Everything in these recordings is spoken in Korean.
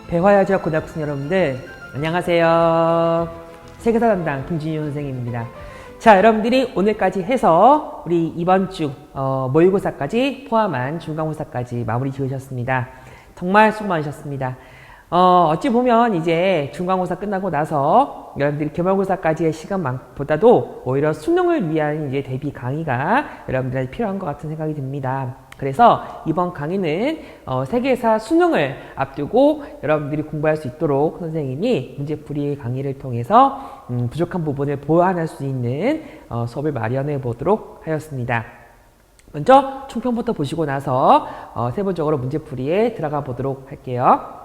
배화여자 고등학생 여러분들 안녕하세요. 세계사 담당 김진유 선생님입니다. 자, 여러분들이 오늘까지 해서 우리 이번 주 모의고사까지 포함한 중간고사까지 마무리 지으셨습니다. 정말 수고 많으셨습니다. 어찌 보면 이제 중간고사 끝나고 나서 여러분들이 기말고사까지의 시간보다도 오히려 수능을 위한 이제 대비 강의가 여러분들한테 필요한 것 같은 생각이 듭니다. 그래서 이번 강의는 세계사 수능을 앞두고 여러분들이 공부할 수 있도록 선생님이 문제풀이 강의를 통해서 부족한 부분을 보완할 수 있는 수업을 마련해 보도록 하였습니다. 먼저 총평부터 보시고 나서 세부적으로 문제풀이에 들어가 보도록 할게요.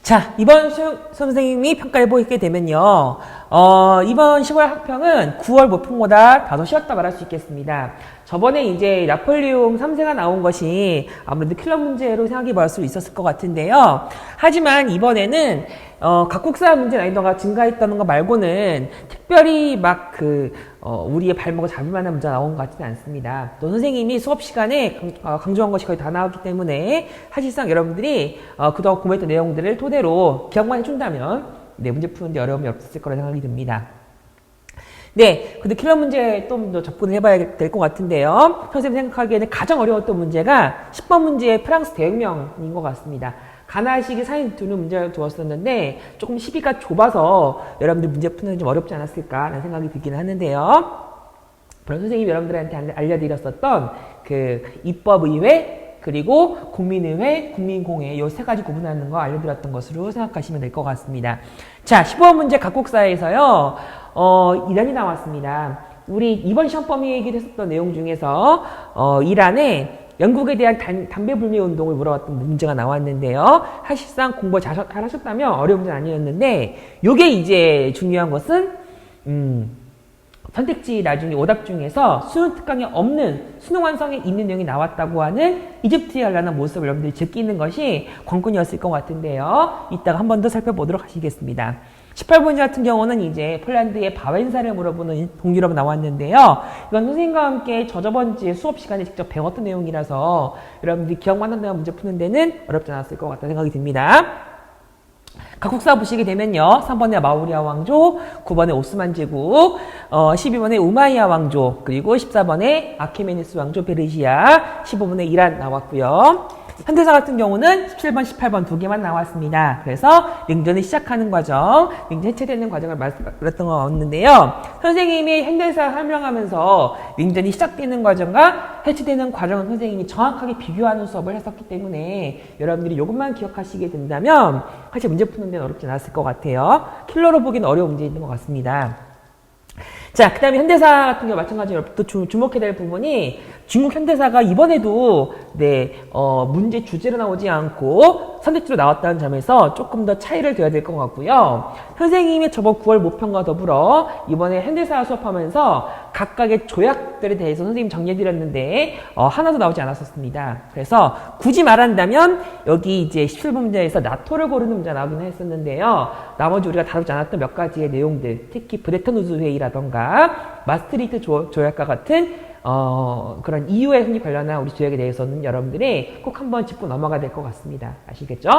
자, 이번 선생님이 평가해 보게 되면요. 이번 10월 학평은 9월 모평보다 다소 쉬웠다 말할 수 있겠습니다. 저번에 이제 나폴레옹 3세가 나온 것이 아무래도 킬러 문제로 생각해 볼 수 있었을 것 같은데요. 하지만 이번에는 각국사 문제 난이도가 증가했다는 거 말고는 특별히 막 우리의 발목을 잡을 만한 문제가 나온 것 같지는 않습니다. 또 선생님이 수업 시간에 강조한 것이 거의 다 나왔기 때문에 사실상 여러분들이 그동안 공부했던 내용들을 토대로 기억만 해준다면 문제 푸는데 어려움이 없을 거라 생각이 듭니다. 네, 근데 킬러 문제에 좀 더 접근을 해봐야 될 것 같은데요. 선생님 생각하기에는 가장 어려웠던 문제가 10번 문제의 프랑스 대혁명인 것 같습니다. 가나식이 사인 두는 문제를 두었었는데 조금 시비가 좁아서 여러분들 문제 푸는 게 좀 어렵지 않았을까라는 생각이 들기는 하는데요. 그런 선생님이 여러분들한테 알려드렸었던 입법의회 그리고 국민의회, 국민공회 이 세 가지 구분하는 거 알려드렸던 것으로 생각하시면 될 것 같습니다. 자, 15번 문제 각국사에서요. 이란이 나왔습니다. 우리 이번 시험 범위 얘기를 했었던 내용 중에서 이란에 영국에 대한 담배 불매 운동을 물어봤던 문제가 나왔는데요. 사실상 공부 잘 하셨다면 어려운 문제는 아니었는데 요게 이제 중요한 것은 선택지 나중에 오답 중에서 수능 특강에 없는 수능 완성에 있는 내용이 나왔다고 하는 이집트에 관련한 모습을 여러분들이 제끼는 것이 관건이었을 것 같은데요. 이따가 한 번 더 살펴보도록 하시겠습니다. 18번째 같은 경우는 이제 폴란드의 바웬사를 물어보는 동유럽 나왔는데요. 이건 선생님과 함께 저번 주에 수업 시간에 직접 배웠던 내용이라서 여러분들이 기억만 한다면 문제 푸는 데는 어렵지 않았을 것 같다는 생각이 듭니다. 각국사 보시게 되면요. 3번에 마우리아 왕조, 9번에 오스만 제국, 12번에 우마이야 왕조, 그리고 14번에 아케메니스 왕조 페르시아, 15번에 이란 나왔고요. 현대사 같은 경우는 17번, 18번 두 개만 나왔습니다. 그래서 냉전이 시작하는 과정, 냉전 해체되는 과정을 말했던 거 나왔는데요. 선생님이 현대사 설명하면서 냉전이 시작되는 과정과 해체되는 과정을 선생님이 정확하게 비교하는 수업을 했었기 때문에 여러분들이 이것만 기억하시게 된다면 사실 문제 푸는 데는 어렵지 않았을 것 같아요. 킬러로 보기는 어려운 문제인 것 같습니다. 자, 그 다음에 현대사 같은 경우 마찬가지로 또 주목해야 될 부분이 중국 현대사가 이번에도 문제 주제로 나오지 않고 선택지로 나왔다는 점에서 조금 더 차이를 둬야 될 것 같고요. 선생님이 저번 9월 모평과 더불어 이번에 현대사 수업하면서 각각의 조약들에 대해서 선생님 정리해드렸는데 하나도 나오지 않았었습니다. 그래서 굳이 말한다면 여기 이제 17번 문제에서 나토를 고르는 문제가 나오긴 했었는데요. 나머지 우리가 다루지 않았던 몇 가지의 내용들, 특히 브레턴 우즈 회의라던가 마스트리히트 조약과 같은 그런 이유에 흔히 관련한 우리 조약에 대해서는 여러분들이 꼭 한번 짚고 넘어가야 될 것 같습니다. 아시겠죠?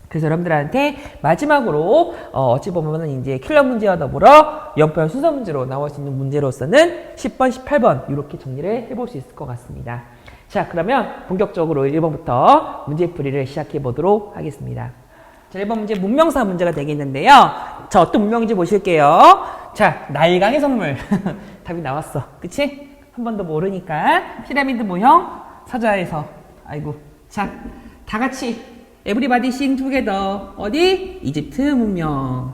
그래서 여러분들한테 마지막으로 어찌 보면은 이제 킬러 문제와 더불어 연편 순서 문제로 나올 수 있는 문제로서는 10번, 18번 이렇게 정리를 해볼 수 있을 것 같습니다. 자, 그러면 본격적으로 1번부터 문제풀이를 시작해 보도록 하겠습니다. 자, 1번 문제 문명사 문제가 되겠는데요. 자, 어떤 문명인지 보실게요. 자, 날강의 선물. 답이 나왔어. 그치? 한 번도 모르니까. 피라미드 모형, 사자에서. 아이고. 자, 다 같이. 에브리바디 싱 투게더. 어디? 이집트 문명.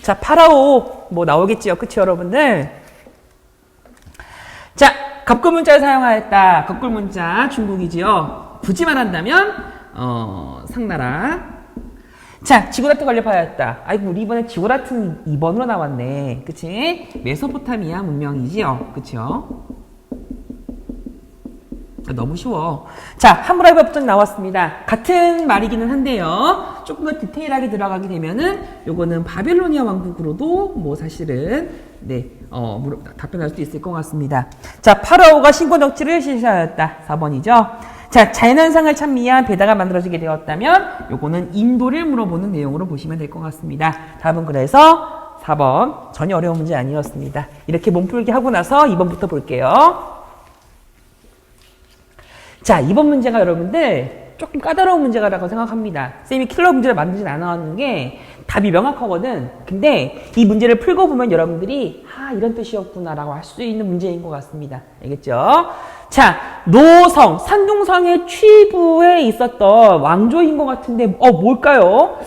자, 파라오. 뭐 나오겠지요. 그치, 여러분들? 자, 갑굴문자를 사용하였다. 갑굴문자, 중국이지요. 굳이 말한다면, 상나라. 자, 지구라트 건립하였다. 아이고, 우리 이번에 지구라트는 2번으로 나왔네. 그치? 메소포타미아 문명이지요. 그치요? 너무 쉬워. 자, 하무라비 법전 나왔습니다. 같은 말이기는 한데요. 조금 더 디테일하게 들어가게 되면은 요거는 바벨로니아 왕국으로도 뭐 사실은 답변할 수 있을 것 같습니다. 자, 파라오가 신권 정치를 실시하였다. 4번이죠. 자, 자연현상을 찬미한 베다가 만들어지게 되었다면 요거는 인도를 물어보는 내용으로 보시면 될 것 같습니다. 답은 그래서 4번 전혀 어려운 문제 아니었습니다. 이렇게 몸풀기 하고 나서 2번부터 볼게요. 자, 이번 문제가 여러분들 조금 까다로운 문제라고 생각합니다. 쌤이 킬러 문제를 만들진 않았는 게 답이 명확하거든. 근데 이 문제를 풀고 보면 여러분들이 이런 뜻이었구나 라고 할 수 있는 문제인 것 같습니다. 알겠죠? 자, 노성, 산둥성의 취부에 있었던 왕조인 것 같은데 뭘까요?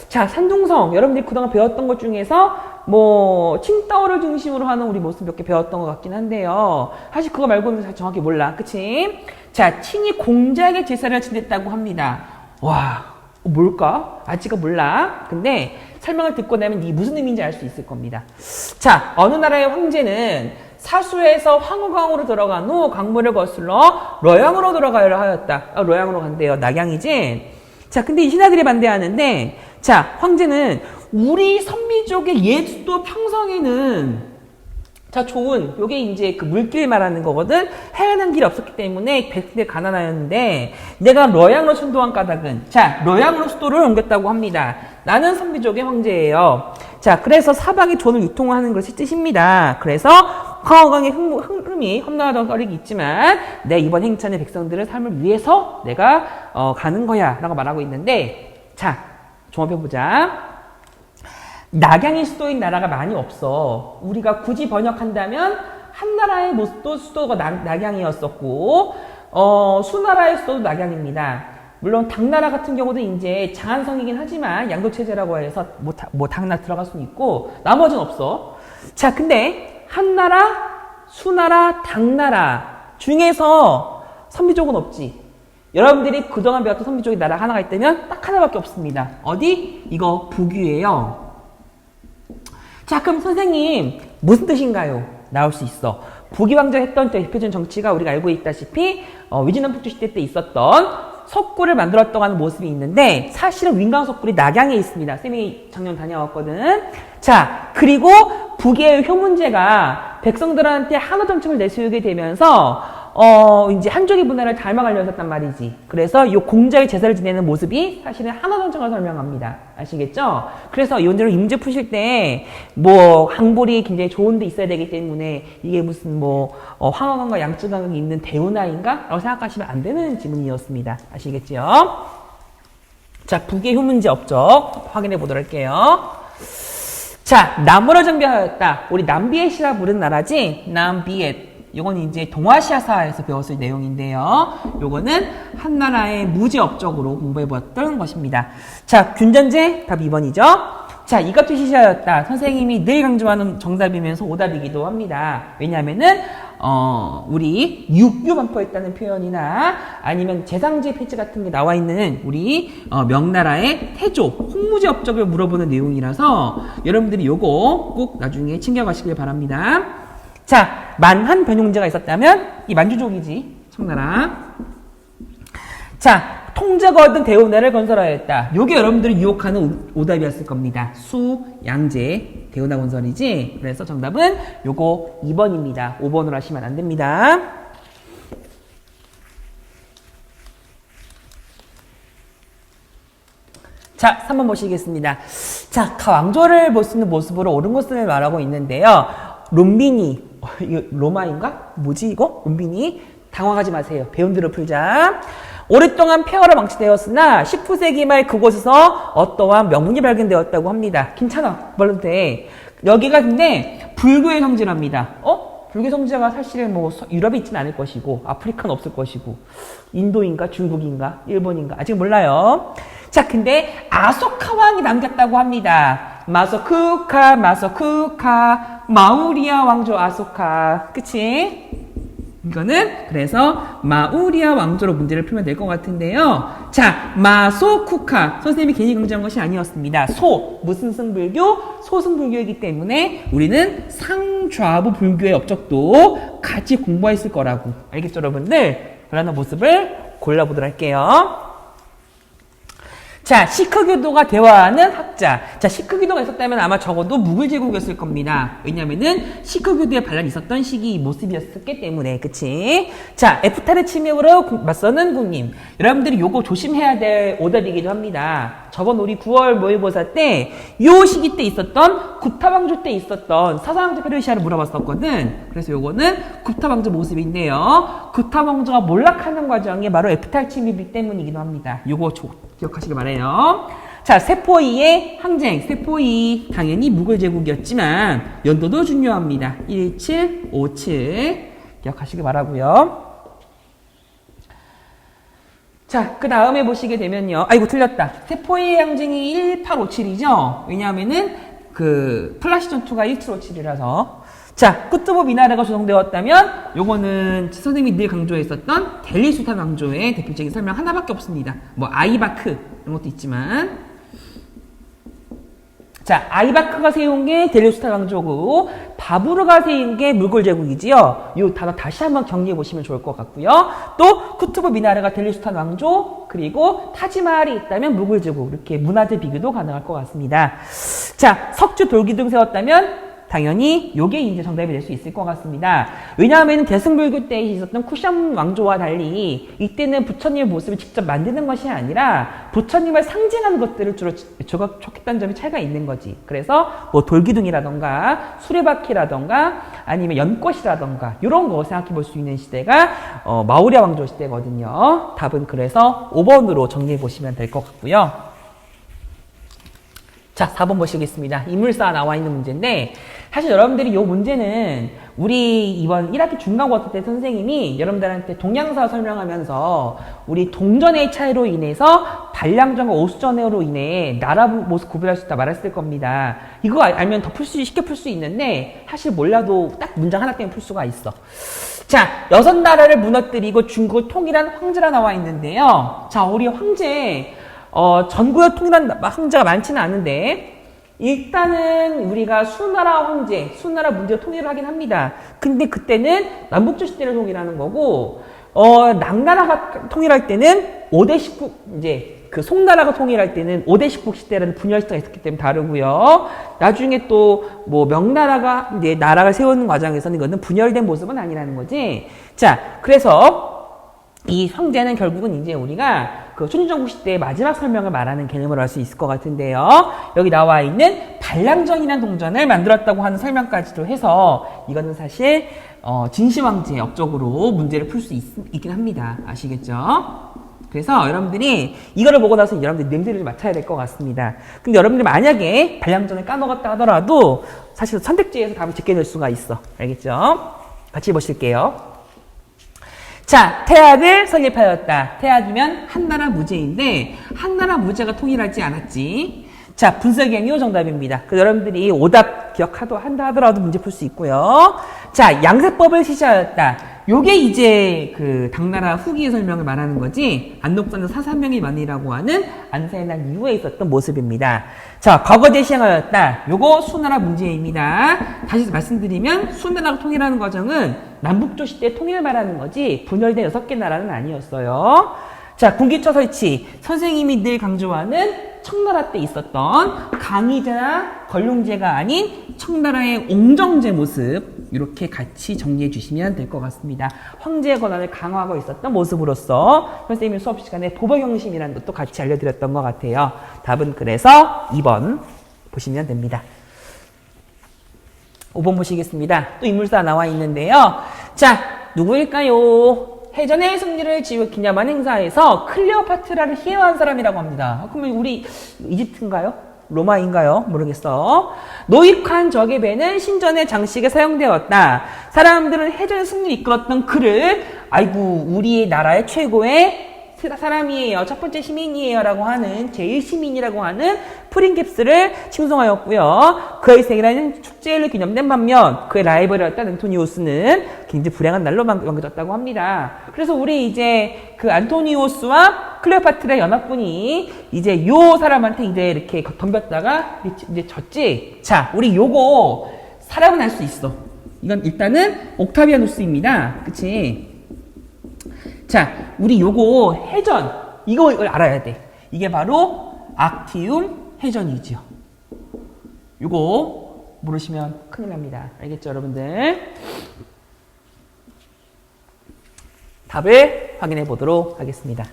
자, 산둥성, 여러분들이 그동안 배웠던 것 중에서 칭따오를 중심으로 하는 우리 모습 몇 개 배웠던 것 같긴 한데요. 사실 그거 말고는 잘 정확히 몰라. 그치? 자, 칭이 공자에게 제사를 지냈다고 합니다. 와, 뭘까? 아직은 몰라. 근데 설명을 듣고 나면 이게 무슨 의미인지 알 수 있을 겁니다. 자, 어느 나라의 황제는 사수에서 황후강으로 들어간 후 강물을 거슬러 러양으로 들어가려 하였다. 러양으로 간대요. 낙양이지? 자, 근데 이 신하들이 반대하는데, 자, 황제는 우리 선미족의 옛도 평성에는 자, 좋은, 요게 이제 그 물길 말하는 거거든? 헤아는 길이 없었기 때문에 백성들이 가난하였는데, 내가 러양으로 천도한 까닭은, 자, 러양으로 수도를 옮겼다고 합니다. 나는 선비족의 황제예요. 자, 그래서 사방에 존을 유통하는 것이 뜻입니다. 그래서, 황허강의 흐름이 험난하다고 썰리기 있지만, 내 이번 행차는 백성들의 삶을 위해서 내가, 가는 거야. 라고 말하고 있는데, 자, 종합해보자. 낙양이 수도인 나라가 많이 없어. 우리가 굳이 번역한다면 한 나라의 모습도 수도가 낙양이었었고 수나라의 수도도 낙양입니다. 물론 당나라 같은 경우도 이제 장안성이긴 하지만 양도체제라고 해서 당나라 들어갈 수는 있고 나머지는 없어. 자, 근데 한나라, 수나라, 당나라 중에서 선비족은 없지. 여러분들이 그동안 배웠던 선비족의 나라 하나가 있다면 딱 하나밖에 없습니다. 어디? 이거 북유예요. 자, 그럼 선생님 무슨 뜻인가요? 나올 수 있어. 부귀왕자 했던 때 대표적인 정치가 우리가 알고 있다시피 위진남 폭주 시대 때 있었던 석굴을 만들었다고 하는 모습이 있는데 사실은 윈강석굴이 낙양에 있습니다. 쌤이 작년 다녀왔거든. 자, 그리고 북의 효문제가 백성들한테 한화 정책을 내세우게 되면서 이제 한족의 문화를 닮아가려고 했단 말이지. 그래서 이 공자의 제사를 지내는 모습이 사실은 한화 정책을 설명합니다. 아시겠죠? 그래서 이 문제를 문제 푸실 때, 강볼이 굉장히 좋은 데 있어야 되기 때문에 이게 무슨 황허강과 양쯔강이 있는 대운하인가? 라고 생각하시면 안 되는 지문이었습니다. 아시겠죠? 자, 북의 효문제 업적 확인해 보도록 할게요. 자, 남으로 정비하였다. 우리 남비엣이라 부른 나라지? 남비엣. 요건 이제 동아시아사에서 배웠을 내용인데요. 요거는 한나라의 무제 업적으로 공부해보았던 것입니다. 자, 균전제 답 2번이죠. 자, 이것도 시시하였다. 선생님이 늘 강조하는 정답이면서 오답이기도 합니다. 왜냐하면은 우리 육유 반포했다는 표현이나 아니면 재상제 폐지 같은 게 나와 있는 우리 명나라의 태조, 홍무제 업적을 물어보는 내용이라서 여러분들이 요거 꼭 나중에 챙겨가시길 바랍니다. 자, 만한 변용제가 있었다면 이 만주족이지, 청나라. 자, 통제가 얻은 대운하를 건설하였다. 요게 여러분들이 유혹하는 오답이었을 겁니다. 수, 양제, 대운하 건설이지. 그래서 정답은 요거 2번입니다. 5번으로 하시면 안 됩니다. 자, 3번 보시겠습니다. 자, 왕조를 볼 수 있는 모습으로 옳은 것을 말하고 있는데요. 롬비니, 이거 로마인가? 뭐지 이거? 롬비니? 당황하지 마세요. 배운 대로 풀자. 오랫동안 폐허로 망치되었으나 19세기 말 그곳에서 어떠한 명문이 발견되었다고 합니다. 괜찮아. 말도 돼. 여기가 근데 불교의 성지랍니다. 불교 성지가 사실은 유럽에 있지는 않을 것이고 아프리카는 없을 것이고 인도인가 중국인가 일본인가 아직 몰라요. 자, 근데 아소카 왕이 남겼다고 합니다. 마소쿠카, 마우리아 왕조 아소카. 그치? 이거는 그래서 마우리아 왕조로 문제를 풀면 될 것 같은데요. 자, 마소쿠카. 선생님이 괜히 강조한 것이 아니었습니다. 무슨 승불교? 소승불교이기 때문에 우리는 상좌부 불교의 업적도 같이 공부했을 거라고. 알겠죠, 여러분들? 그러는 모습을 골라보도록 할게요. 자, 시크교도가 대화하는 학자. 자, 시크교도가 있었다면 아마 적어도 무굴 제국이었을 겁니다. 왜냐면은 시크교도에 반란이 있었던 시기 모습이었기 때문에, 그치? 자, 에프탈의 침입으로 맞서는 국님. 여러분들이 요거 조심해야 될 오답이기도 합니다. 저번 우리 9월 모의고사 때 요 시기 때 있었던 구타방조 때 있었던 사사왕조 페르시아를 물어봤었거든. 그래서 요거는 구타방조 모습인데요. 구타방조가 몰락하는 과정이 바로 에프탈 침입이기 때문이기도 합니다. 요거 기억하시기 바라요. 자, 세포이의 항쟁. 세포이 당연히 무굴 제국이었지만 연도도 중요합니다. 1757 기억하시기 바라고요. 자, 그 다음에 보시게 되면요. 아이고, 틀렸다. 세포의 항쟁이 1857이죠? 왜냐하면은, 플라시 전투가 1757이라서. 자, 꾸뚜브 미나르가 조성되었다면, 요거는 선생님이 늘 강조했었던 델리 수탄 왕조의 대표적인 설명 하나밖에 없습니다. 뭐, 아이바크, 이런 것도 있지만. 자, 아이바크가 세운 게 델리 수탄 왕조고, 바부르가 세운 게 무굴 제국이지요. 이 단어 다시 한번 정리해 보시면 좋을 것 같고요. 또 쿠투브 미나르가 델리 수탄 왕조, 그리고 타지마할이 있다면 무굴 제국, 이렇게 문화재 비교도 가능할 것 같습니다. 자, 석주 돌기둥 세웠다면 당연히 요게 이제 정답이 될 수 있을 것 같습니다. 왜냐하면 대승불교 때 있었던 쿠션 왕조와 달리 이때는 부처님의 모습을 직접 만드는 것이 아니라 부처님을 상징하는 것들을 주로 촉했다는 점이 차이가 있는 거지. 그래서 뭐 돌기둥이라던가 수레바퀴라던가 아니면 연꽃이라던가 이런 거 생각해 볼 수 있는 시대가 마우리아 왕조 시대거든요. 답은 그래서 5번으로 정리해 보시면 될 것 같고요. 자, 4번 보시겠습니다. 인물사 나와 있는 문제인데 사실 여러분들이 이 문제는 우리 이번 1학기 중간고사 때 선생님이 여러분들한테 동양사 설명하면서 우리 동전의 차이로 인해서 반량전과 오수전으로 인해 나라 모습 구별할 수 있다 말했을 겁니다. 이거 알면 더 쉽게 풀 수 있는데 사실 몰라도 딱 문장 하나 때문에 풀 수가 있어. 자, 6나라를 무너뜨리고 중국을 통일한 황제라 나와 있는데요. 자, 우리 황제 전국을 통일한 황제가 많지는 않은데 일단은 우리가 수나라 황제, 수나라 문제로 통일을 하긴 합니다. 근데 그때는 남북조 시대를 통일하는 거고 낙나라가 통일할 때는 5대 19 이제 송나라가 통일할 때는 5대 19 시대라는 분열 시대가 있었기 때문에 다르고요. 나중에 또 뭐 명나라가 이제 나라를 세우는 과정에서는 이거는 분열된 모습은 아니라는 거지. 자, 그래서 이 황제는 결국은 이제 우리가 초진전국 시대의 마지막 설명을 말하는 개념으로 할 수 있을 것 같은데요. 여기 나와 있는 반량전이라는 동전을 만들었다고 하는 설명까지도 해서 이거는 사실 진시황제의 업적으로 문제를 풀 수 있긴 합니다. 아시겠죠? 그래서 여러분들이 이거를 보고 나서 여러분들이 냄새를 좀 맡아야 될 것 같습니다. 근데 여러분들이 만약에 반량전을 까먹었다 하더라도 사실 선택지에서 답을 제껴낼 수가 있어. 알겠죠? 같이 보실게요. 자, 태학을 설립하였다. 태학이면 한나라 무제인데 한나라 무제가 통일하지 않았지. 자, 분석행위 정답입니다. 여러분들이 오답 기억한다 하더라도 문제 풀 수 있고요. 자, 양세법을 실시하였다. 요게 이제 당나라 후기의 설명을 말하는 거지. 안독사는 사사명의 만이라고 하는 안세의 날 이후에 있었던 모습입니다. 자, 과거제 시행하였다. 요거 수나라 문제입니다. 다시 말씀드리면 수나라가 통일하는 과정은 남북조 시대 통일을 말하는 거지 분열된 6개 나라는 아니었어요. 자, 군기처 설치. 선생님이 늘 강조하는 청나라 때 있었던 강희제나 걸룡제가 아닌 청나라의 옹정제 모습 이렇게 같이 정리해 주시면 될 것 같습니다. 황제의 권한을 강화하고 있었던 모습으로서 선생님이 수업 시간에 도덕영심이라는 것도 같이 알려드렸던 것 같아요. 답은 그래서 2번 보시면 됩니다. 5번 보시겠습니다. 또 인물사 나와 있는데요. 자, 누구일까요? 해전의 승리를 기념한 행사에서 클레오파트라를 희화한 사람이라고 합니다. 그러면 우리 이집트인가요? 로마인가요? 모르겠어. 노익한 적의 배는 신전의 장식에 사용되었다. 사람들은 해전의 승리를 이끌었던 그를 아이고 우리의 나라의 최고의 사람이에요. 첫 번째 시민이에요. 라고 하는 제일 시민이라고 하는 프린깁스를 칭송하였고요. 그의 생일에는 축제일로 기념된 반면 그의 라이벌이었던 안토니오스는 굉장히 불행한 날로 만들어졌다고 합니다. 그래서 우리 이제 안토니오스와 클레오파트라의 연합군이 이제 요 사람한테 이제 이렇게 덤볐다가 이제 졌지. 자, 우리 요거 사람은 알 수 있어. 이건 일단은 옥타비아누스입니다. 그치? 자, 우리 요거 해전 이걸 알아야 돼. 이게 바로 악티움 해전이지요. 요거 모르시면 큰일 납니다. 알겠죠, 여러분들? 답을 확인해 보도록 하겠습니다.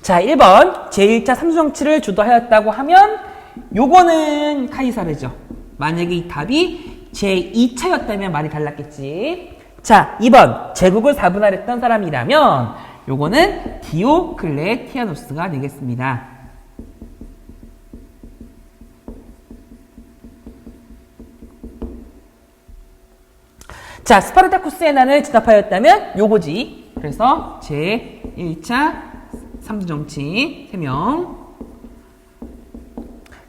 자, 1번 제1차 삼수정치를 주도하였다고 하면 요거는 카이사르죠. 만약에 이 답이 제2차였다면 말이 달랐겠지. 자, 2번 제국을 사분할했던 사람이라면 요거는 디오클레티아누스가 되겠습니다. 자, 스파르타쿠스의 난을 진압하였다면 요거지. 그래서 제1차 삼수정치 3명.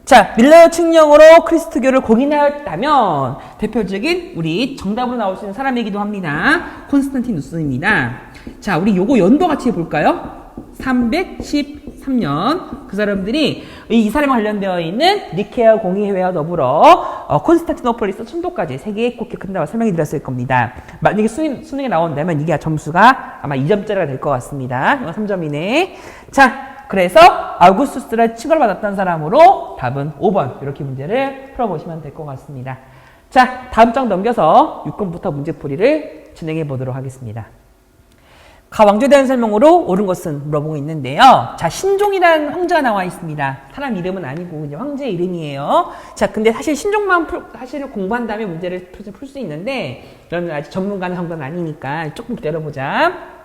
자, 밀러 칙령으로 크리스트교를 공인하였다면 대표적인 우리 정답으로 나올 수 있는 사람이기도 합니다. 콘스탄티누스입니다. 자, 우리 요거 연도 같이 볼까요? 313년. 그 사람들이 이 사람과 관련되어 있는 니케아 공의회와 더불어 콘스탄티노폴리스 천도까지 세계의 국회 큰다고 설명해 드렸을 겁니다. 만약에 수능에 나온다면 이게 점수가 아마 2점짜리가 될 것 같습니다. 이거 3점이네. 자, 그래서 아우구스투스를 칭호를 받았던 사람으로 답은 5번 이렇게 문제를 풀어보시면 될 것 같습니다. 자, 다음 장 넘겨서 6번부터 문제풀이를 진행해 보도록 하겠습니다. 가 왕조에 대한 설명으로 옳은 것은 물어보고 있는데요. 자, 신종이라는 황제가 나와 있습니다. 사람 이름은 아니고 이제 황제 이름이에요. 자, 근데 사실 신종만 사실 공부한 다음에 문제를 풀 수 있는데 여러분 아직 전문가는 정도는 아니니까 조금 기다려보자.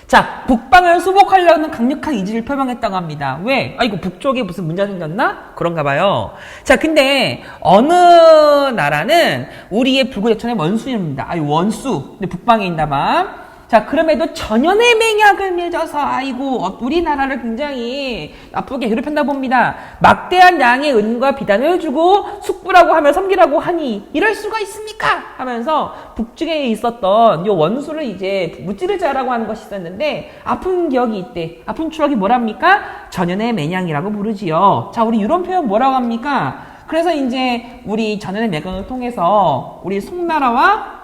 자, 북방을 수복하려는 강력한 의지를 표명했다고 합니다. 왜? 아, 이거 북쪽에 무슨 문제가 생겼나? 그런가 봐요. 자, 근데 어느 나라는 우리의 불구대천의 원수입니다. 아, 원수. 근데 북방에 있나봐. 자, 그럼에도 전연의 맹약을 맺어서 아이고 우리나라를 굉장히 나쁘게 괴롭힌다 봅니다. 막대한 양의 은과 비단을 주고 숙부라고 하며 섬기라고 하니 이럴 수가 있습니까? 하면서 북쪽에 있었던 요 원수를 이제 무찌르자라고 하는 것이 있었는데 아픈 기억이 있대. 아픈 추억이 뭐랍니까? 전연의 맹약이라고 부르지요. 자, 우리 이런 표현 뭐라고 합니까? 그래서 이제 우리 전연의 맹약을 통해서 우리 송나라와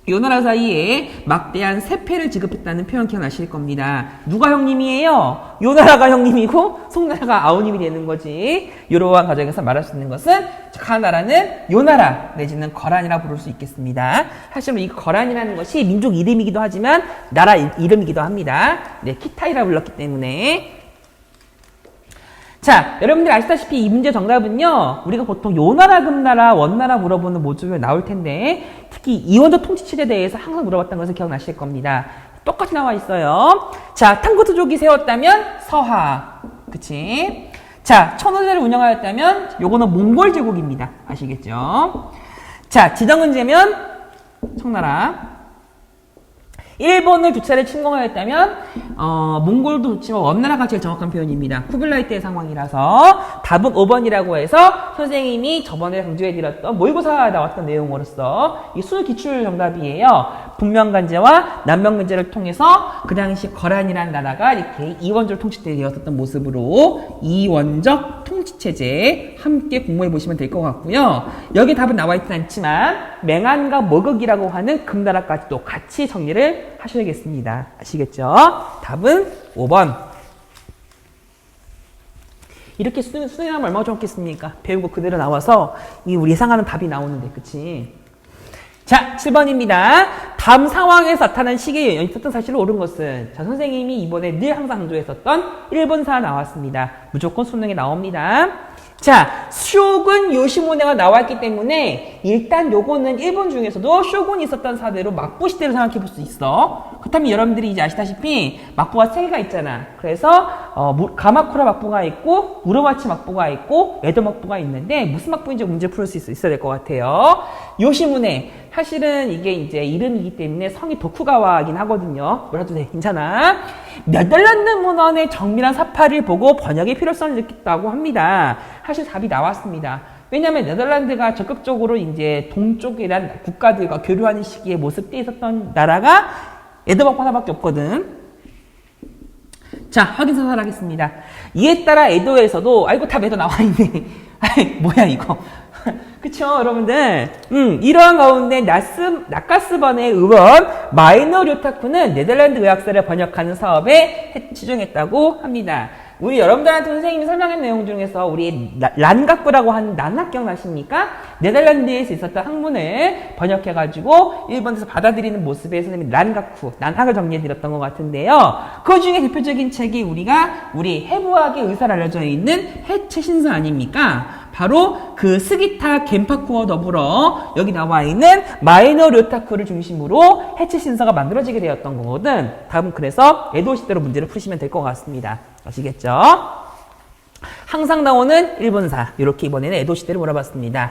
요나라 사이에 막대한 세패를 지급했다는 표현 기억나실 겁니다. 누가 형님이에요? 요나라가 형님이고 송나라가 아우님이 되는 거지. 이러한 과정에서 말할 수 있는 것은 가나라는 요나라 내지는 거란이라 부를 수 있겠습니다. 사실 이 거란이라는 것이 민족 이름이기도 하지만 나라 이름이기도 합니다. 네, 키타이라 불렀기 때문에. 자, 여러분들 아시다시피 이 문제 정답은요, 우리가 보통 요나라, 금나라, 원나라 물어보는 모듈에 나올 텐데, 특히 이원조 통치체제에 대해서 항상 물어봤던 것을 기억나실 겁니다. 똑같이 나와 있어요. 자, 탕구트족이 세웠다면 서하. 그치? 자, 천호제를 운영하였다면 요거는 몽골 제국입니다. 아시겠죠? 자, 지정은제면 청나라. 일본을 두 차례 침공하였다면 몽골도 좋지만 원나라가 제일 정확한 표현입니다. 쿠빌라이 때의 상황이라서 답은 5번이라고 해서 선생님이 저번에 강조해드렸던 모의고사 나왔던 내용으로서 이 수능 기출 정답이에요. 북명간제와 남명간제를 통해서 그 당시 거란이라는 나라가 이렇게 이원적 통치체제에 되었던 모습으로 이원적 통치체제 함께 공부해 보시면 될 것 같고요. 여기 답은 나와 있진 않지만 맹한과 머극이라고 하는 금나라까지도 같이 정리를 하셔야겠습니다. 아시겠죠? 답은 5번. 이렇게 수능하면 얼마나 좋겠습니까? 배운 거 그대로 나와서 우리 예상하는 답이 나오는데, 그치? 자, 7번입니다. 다음 상황에서 나타난 시기에 있었던 사실을 옳은 것은, 자, 선생님이 이번에 늘 항상 강조했었던 1번사 나왔습니다. 무조건 수능에 나옵니다. 자, 쇼군 요시무네가 나왔기 때문에 일단 요거는 일본 중에서도 쇼군이 있었던 사대로 막부 시대를 생각해 볼 수 있어. 그렇다면 여러분들이 이제 아시다시피 막부가 3개가 있잖아. 그래서 가마쿠라 막부가 있고 우르마치 막부가 있고 에도 막부가 있는데 무슨 막부인지 문제 풀 수 있어야 될 것 같아요. 요시무네, 사실은 이게 이제 이름이기 때문에 성이 도쿠가와이긴 하거든요. 뭐라도 돼, 괜찮아. 네덜란드 문헌의 정밀한 사파를 보고 번역의 필요성을 느꼈다고 합니다. 사실 답이 나왔습니다. 왜냐하면 네덜란드가 적극적으로 이제 동쪽이란 국가들과 교류하는 시기에 모습되어 있었던 나라가 에드버크 하나밖에 없거든. 자, 확인 사살하겠습니다. 이에 따라 에도에서도, 아이고, 답 에도 나와 있네. 아이, 뭐야, 이거. 그쵸, 여러분들? 이러한 가운데 나카스번의 의원 마이너 료타쿠는 네덜란드 의학사를 번역하는 사업에 치중했다고 합니다. 우리 여러분들한테 선생님이 설명한 내용 중에서 우리 란가쿠라고 하는 난학 기억나십니까? 네덜란드에서 있었던 학문을 번역해가지고 일본에서 받아들이는 모습에 선생님이 란가쿠, 난학을 정리해드렸던 것 같은데요. 그 중에 대표적인 책이 우리 해부학의 의사로 알려져 있는 해체신서 아닙니까? 바로 그 스기타 겐파쿠와 더불어 여기 나와 있는 마이너 료타쿠를 중심으로 해체신서가 만들어지게 되었던 거거든. 다음 그래서 에도 시대로 문제를 푸시면 될 것 같습니다. 아시겠죠? 항상 나오는 일본사. 이렇게 이번에는 에도 시대를 물어봤습니다.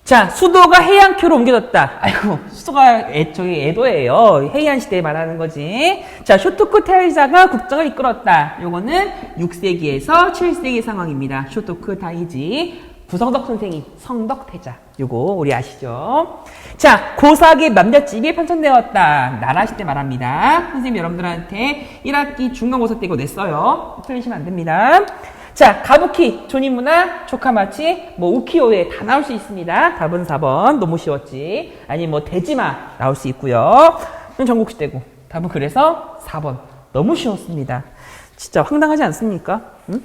자, 수도가 해안큐로 옮겨졌다. 아이고, 수도가 저기 에도예요. 해안 시대에 말하는 거지. 자, 쇼토쿠 타이자가 국정을 이끌었다. 요거는 6세기에서 7세기 상황입니다. 쇼토쿠 타이지. 구성덕 선생님, 성덕태자. 요거 우리 아시죠? 자, 고사기 맘자집이 편찬되었다. 나라 시대 말합니다. 선생님 여러분들한테 1학기 중간고사 때 이거 냈어요. 틀리시면 안 됩니다. 자, 가부키, 조니무나, 조카마치, 우키요에 다 나올 수 있습니다. 답은 4번. 너무 쉬웠지. 아니, 대지마 나올 수 있고요. 전국시대고. 답은 그래서 4번. 너무 쉬웠습니다. 진짜 황당하지 않습니까? 응?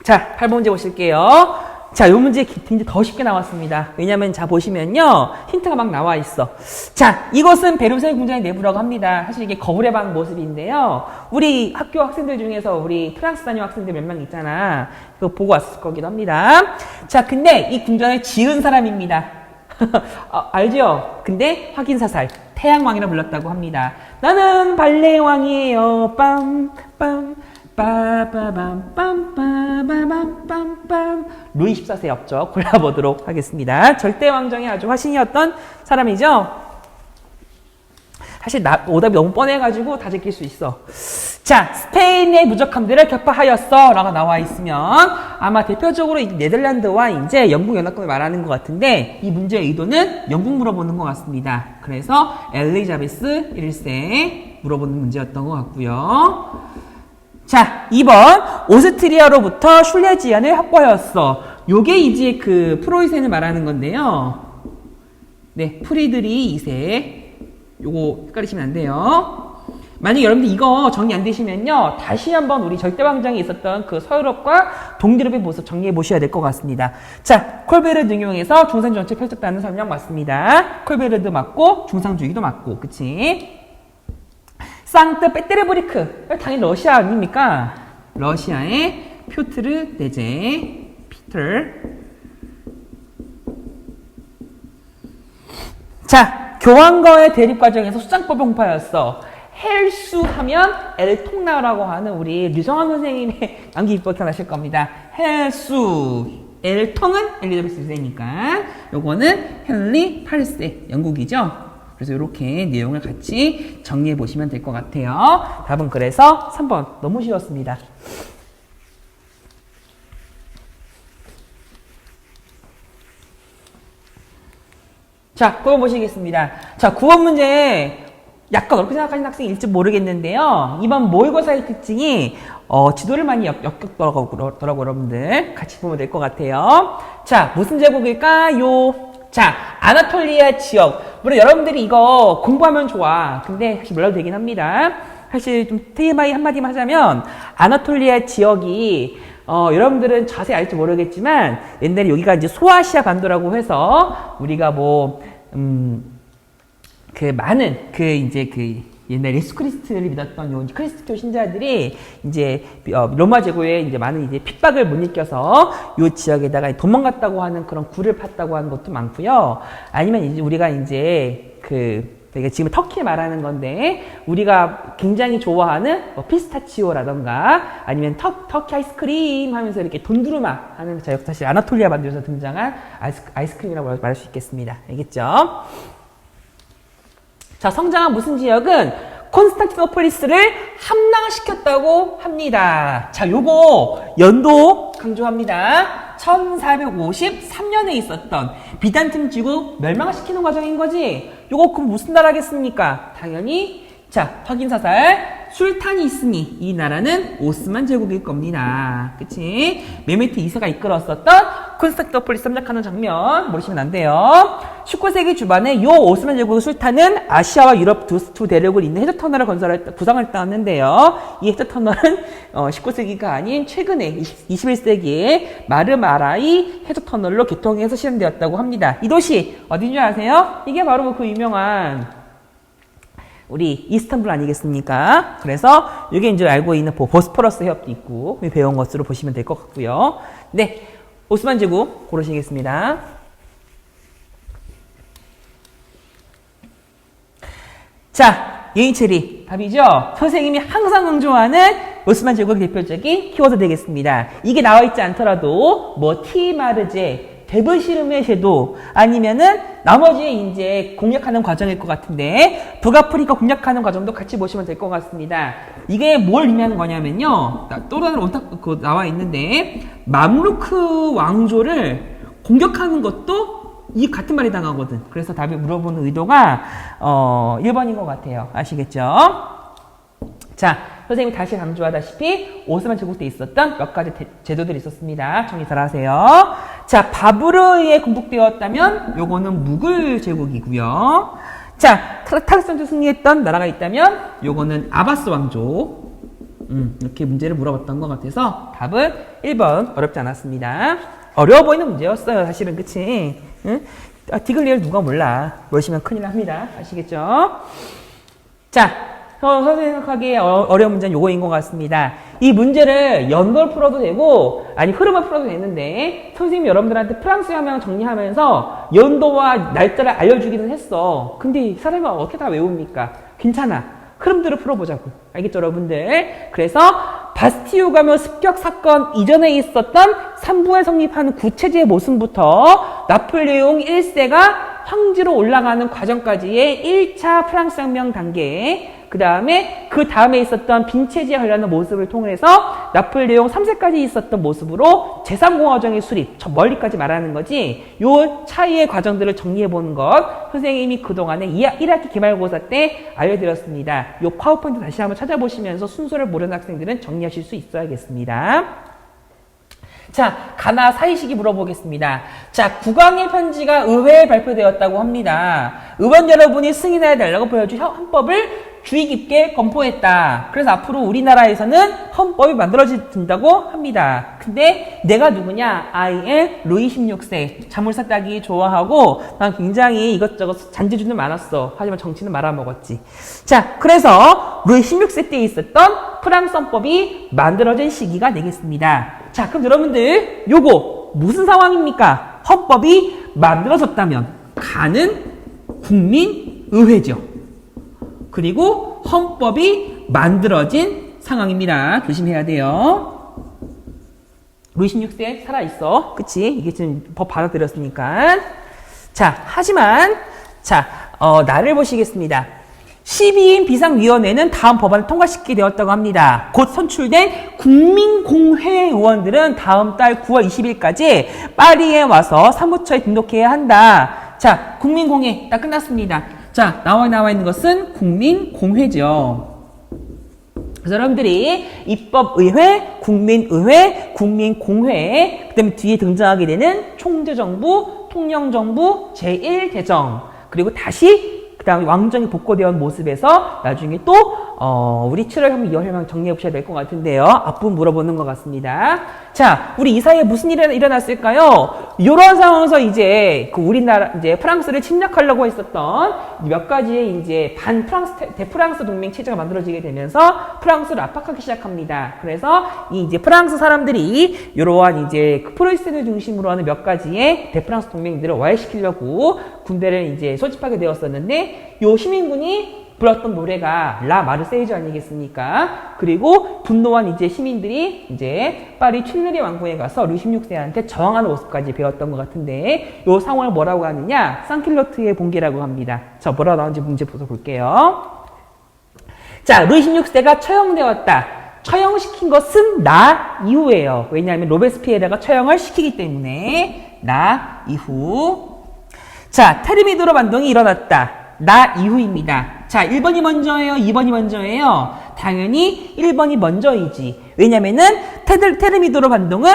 자, 8번 문제 보실게요. 자, 요 문제 굉장히 더 쉽게 나왔습니다. 왜냐면, 자, 보시면요. 힌트가 막 나와 있어. 자, 이것은 베르사유 궁전의 내부라고 합니다. 사실 이게 거울의 방 모습인데요. 우리 학교 학생들 중에서 우리 프랑스 다녀 학생들 몇 명 있잖아. 그거 보고 왔을 거기도 합니다. 자, 근데 이 궁전을 지은 사람입니다. 알죠? 근데 확인사살. 태양왕이라 불렀다고 합니다. 나는 발레왕이에요. 빰빰. 빠바밤 빰빠바밤 루이 14세 없죠. 골라보도록 하겠습니다. 절대왕정의 아주 화신이었던 사람이죠. 사실 오답이 너무 뻔해가지고 다 제낄 수 있어. 자, 스페인의 무적함들을 격파하였어 라고 나와 있으면 아마 대표적으로 네덜란드와 이제 영국 연합군을 말하는 것 같은데 이 문제의 의도는 영국 물어보는 것 같습니다. 그래서 엘리자베스 1세 물어보는 문제였던 것 같고요. 자, 2번 오스트리아로부터 슐레지안을 확보하였어. 요게 이제 그 프로이센을 말하는 건데요. 네, 프리드리 2세. 요거 헷갈리시면 안 돼요. 만약에 여러분들 이거 정리 안 되시면요. 다시 한번 우리 절대왕정에 있었던 그 서유럽과 동유럽의 모습 정리해 보셔야 될 것 같습니다. 자, 콜베르 등용에서 중상주의 정책 펼쳤다는 설명 맞습니다. 콜베르도 맞고 중상주의도 맞고, 그치? 상트 페테르부르크, 당연히 러시아 아닙니까? 러시아의 표트르 대제 피터. 자, 교황과의 대립 과정에서 수장법을 공파였어. 헬수 하면 엘통나라고 하는 우리 류성환 선생님의 암기 비법 기억나실 겁니다. 헬수, 엘통은 엘리자베스 2세니까 요거는 헨리 8세 영국이죠. 그래서 이렇게 내용을 같이 정리해 보시면 될 것 같아요. 답은 그래서 3번. 너무 쉬웠습니다. 자, 9번 보시겠습니다. 자, 9번 문제 약간 어렵게 생각하시는 학생이 일지 모르겠는데요. 이번 모의고사의 특징이 지도를 많이 엮였더라고요, 여러분들. 같이 보면 될 것 같아요. 자, 무슨 제국일까요? 자, 아나톨리아 지역. 물론 여러분들이 이거 공부하면 좋아. 근데 사실 몰라도 되긴 합니다. 사실 좀 TMI 한마디만 하자면 아나톨리아 지역이 여러분들은 자세히 알지 모르겠지만 옛날에 여기가 이제 소아시아 반도라고 해서 우리가 옛날 예수 그리스도를 믿었던 요 크리스토 신자들이 이제 로마 제국에 이제 많은 이제 핍박을 못 이겨서 요 지역에다가 도망갔다고 하는 그런 굴을 팠다고 하는 것도 많고요. 아니면 이제 우리가 이제 그러니까 지금 터키 말하는 건데 우리가 굉장히 좋아하는 피스타치오라던가 아니면 터키 아이스크림 하면서 이렇게 돈두루마 하는 자 사실 아나톨리아 반도에서 등장한 아이스크림이라고 말할 수 있겠습니다. 알겠죠? 자, 성장한 무슨 지역은 콘스탄티노폴리스를 함락시켰다고 합니다. 자, 요거 연도 강조합니다. 1453년에 있었던 비단틈 제국 멸망을 시키는 과정인 거지. 요거 그럼 무슨 나라겠습니까? 당연히 자, 확인사살 술탄이 있으니 이 나라는 오스만 제국일 겁니다. 그치? 메메트 2세가 이끌었었던 콘스탄티노플리스 함락하는 장면 모르시면 안 돼요. 19세기 초반에 요 오스만 제국의 술탄은 아시아와 유럽 두 대륙을 잇는 해저 터널을 구상을 했다는데요. 이 해저 터널은 19세기가 아닌 최근에 21세기에 마르마라이 해저 터널로 개통해서 실현되었다고 합니다. 이 도시 어딘 줄 아세요? 이게 바로 그 유명한 우리 이스탄불 아니겠습니까? 그래서 이게 이제 알고 있는 보스포러스 해협도 있고 배운 것으로 보시면 될 것 같고요. 네, 오스만 제국 고르시겠습니다. 자, 예인체리 답이죠? 선생님이 항상 강조하는 오스만 제국의 대표적인 키워드 되겠습니다. 이게 나와 있지 않더라도 뭐 티마르제, 데브시름의 제도 아니면은 나머지 이제 공략하는 과정일 것 같은데 북아프리카 공략하는 과정도 같이 보시면 될 것 같습니다. 이게 뭘 의미하는 거냐면요. 또 다른 온탁 나와 있는데 맘루크 왕조를 공격하는 것도 이 같은 말이 당하거든. 그래서 답을 물어보는 의도가 1번인 것 같아요. 아시겠죠? 자, 선생님이 다시 강조하다시피 오스만 제국 때 있었던 몇 가지 제도들이 있었습니다. 정리 잘 하세요. 자, 바브르에 군복되었다면 요거는 무굴 제국이고요. 자, 타르산주 승리했던 나라가 있다면 요거는 아바스 왕조. 이렇게 문제를 물어봤던 것 같아서 답은 1번 어렵지 않았습니다. 어려워 보이는 문제였어요. 사실은 그치? 응? 디글리를 누가 몰라. 모르시면 큰일 납니다. 아시겠죠? 자, 선생님 생각하기에 어려운 문제는 요거인 것 같습니다. 이 문제를 연도를 풀어도 되고 아니 흐름을 풀어도 되는데 선생님이 여러분들한테 프랑스 혁명 정리하면서 연도와 날짜를 알려주기는 했어. 근데 사람이 어떻게 다 외웁니까? 괜찮아. 흐름들을 풀어보자고. 알겠죠, 여러분들? 그래서 바스티유 감염 습격 사건 이전에 있었던 3부에 성립한 구체제의 모습부터 나폴레옹 1세가 황제로 올라가는 과정까지의 1차 프랑스 혁명 단계, 그 다음에 있었던 빈체지에 관련된 모습을 통해서 나폴레옹 3세까지 있었던 모습으로 제3공화정의 수립, 저 멀리까지 말하는 거지. 요 차이의 과정들을 정리해보는 것 선생님이 그동안에 1학기 기말고사 때 알려드렸습니다. 요 파워포인트 다시 한번 찾아보시면서 순서를 모르는 학생들은 정리하실 수 있어야겠습니다. 자, 가나 사이식이 물어보겠습니다. 자, 국왕의 편지가 의회에 발표되었다고 합니다. 의원 여러분이 승인해달라고 보여준 헌법을 주의 깊게 검토했다. 그래서 앞으로 우리나라에서는 헌법이 만들어진다고 합니다. 근데 내가 누구냐? I am 루이 16세. 자물쇠 따기 좋아하고 난 굉장히 이것저것 잔재주는 많았어. 하지만 정치는 말아먹었지. 자, 그래서 루이 16세 때 있었던 프랑스 헌법이 만들어진 시기가 되겠습니다. 자, 그럼 여러분들 요거 무슨 상황입니까? 헌법이 만들어졌다면 가는 국민의회죠. 그리고 헌법이 만들어진 상황입니다. 조심해야 돼요. 루이 16세 살아있어. 그치? 이게 지금 법 받아들였으니까. 자, 하지만, 자, 나를 보시겠습니다. 12인 비상위원회는 다음 법안을 통과시키게 되었다고 합니다. 곧 선출된 국민공회 의원들은 다음 달 9월 20일까지 파리에 와서 사무처에 등록해야 한다. 자, 국민공회 딱 끝났습니다. 자, 나와 있는 것은 국민공회죠. 그래서 여러분들이 입법의회, 국민의회, 국민공회, 그 다음에 뒤에 등장하게 되는 총재정부, 통령정부, 제1대정, 그리고 다시 그 다음에 왕정이 복고되어 온 모습에서 나중에 또 우리 7월혁명, 2월혁명 정리해 보셔야 될 것 같은데요. 앞부분 물어보는 것 같습니다. 자, 우리 이 사이에 무슨 일이 일어났을까요? 이런 상황에서 이제 우리나라 이제 프랑스를 침략하려고 했었던 몇 가지의 이제 대프랑스 동맹 체제가 만들어지게 되면서 프랑스를 압박하기 시작합니다. 그래서 이 이제 프랑스 사람들이 이러한 이제 프로이센을 중심으로 하는 몇 가지의 대프랑스 동맹들을 와해시키려고 군대를 이제 소집하게 되었었는데 요 시민군이 불렀던 노래가 라 마르세이주 아니겠습니까? 그리고 분노한 이제 시민들이 이제 파리 튜일리 왕궁에 가서 루이 16세한테 저항하는 모습까지 배웠던 것 같은데 요 상황을 뭐라고 하느냐? 상킬로트의 봉기라고 합니다. 자, 뭐라고 나오는지 문제 볼게요. 자, 루이 16세가 처형되었다. 처형시킨 것은 나 이후예요. 왜냐하면 로베스피에르가 처형을 시키기 때문에 나 이후. 자, 테르미드로 반동이 일어났다. 나 이후입니다. 자, 1번이 먼저예요? 2번이 먼저예요? 당연히 1번이 먼저이지. 왜냐면은 테르미도르 반동은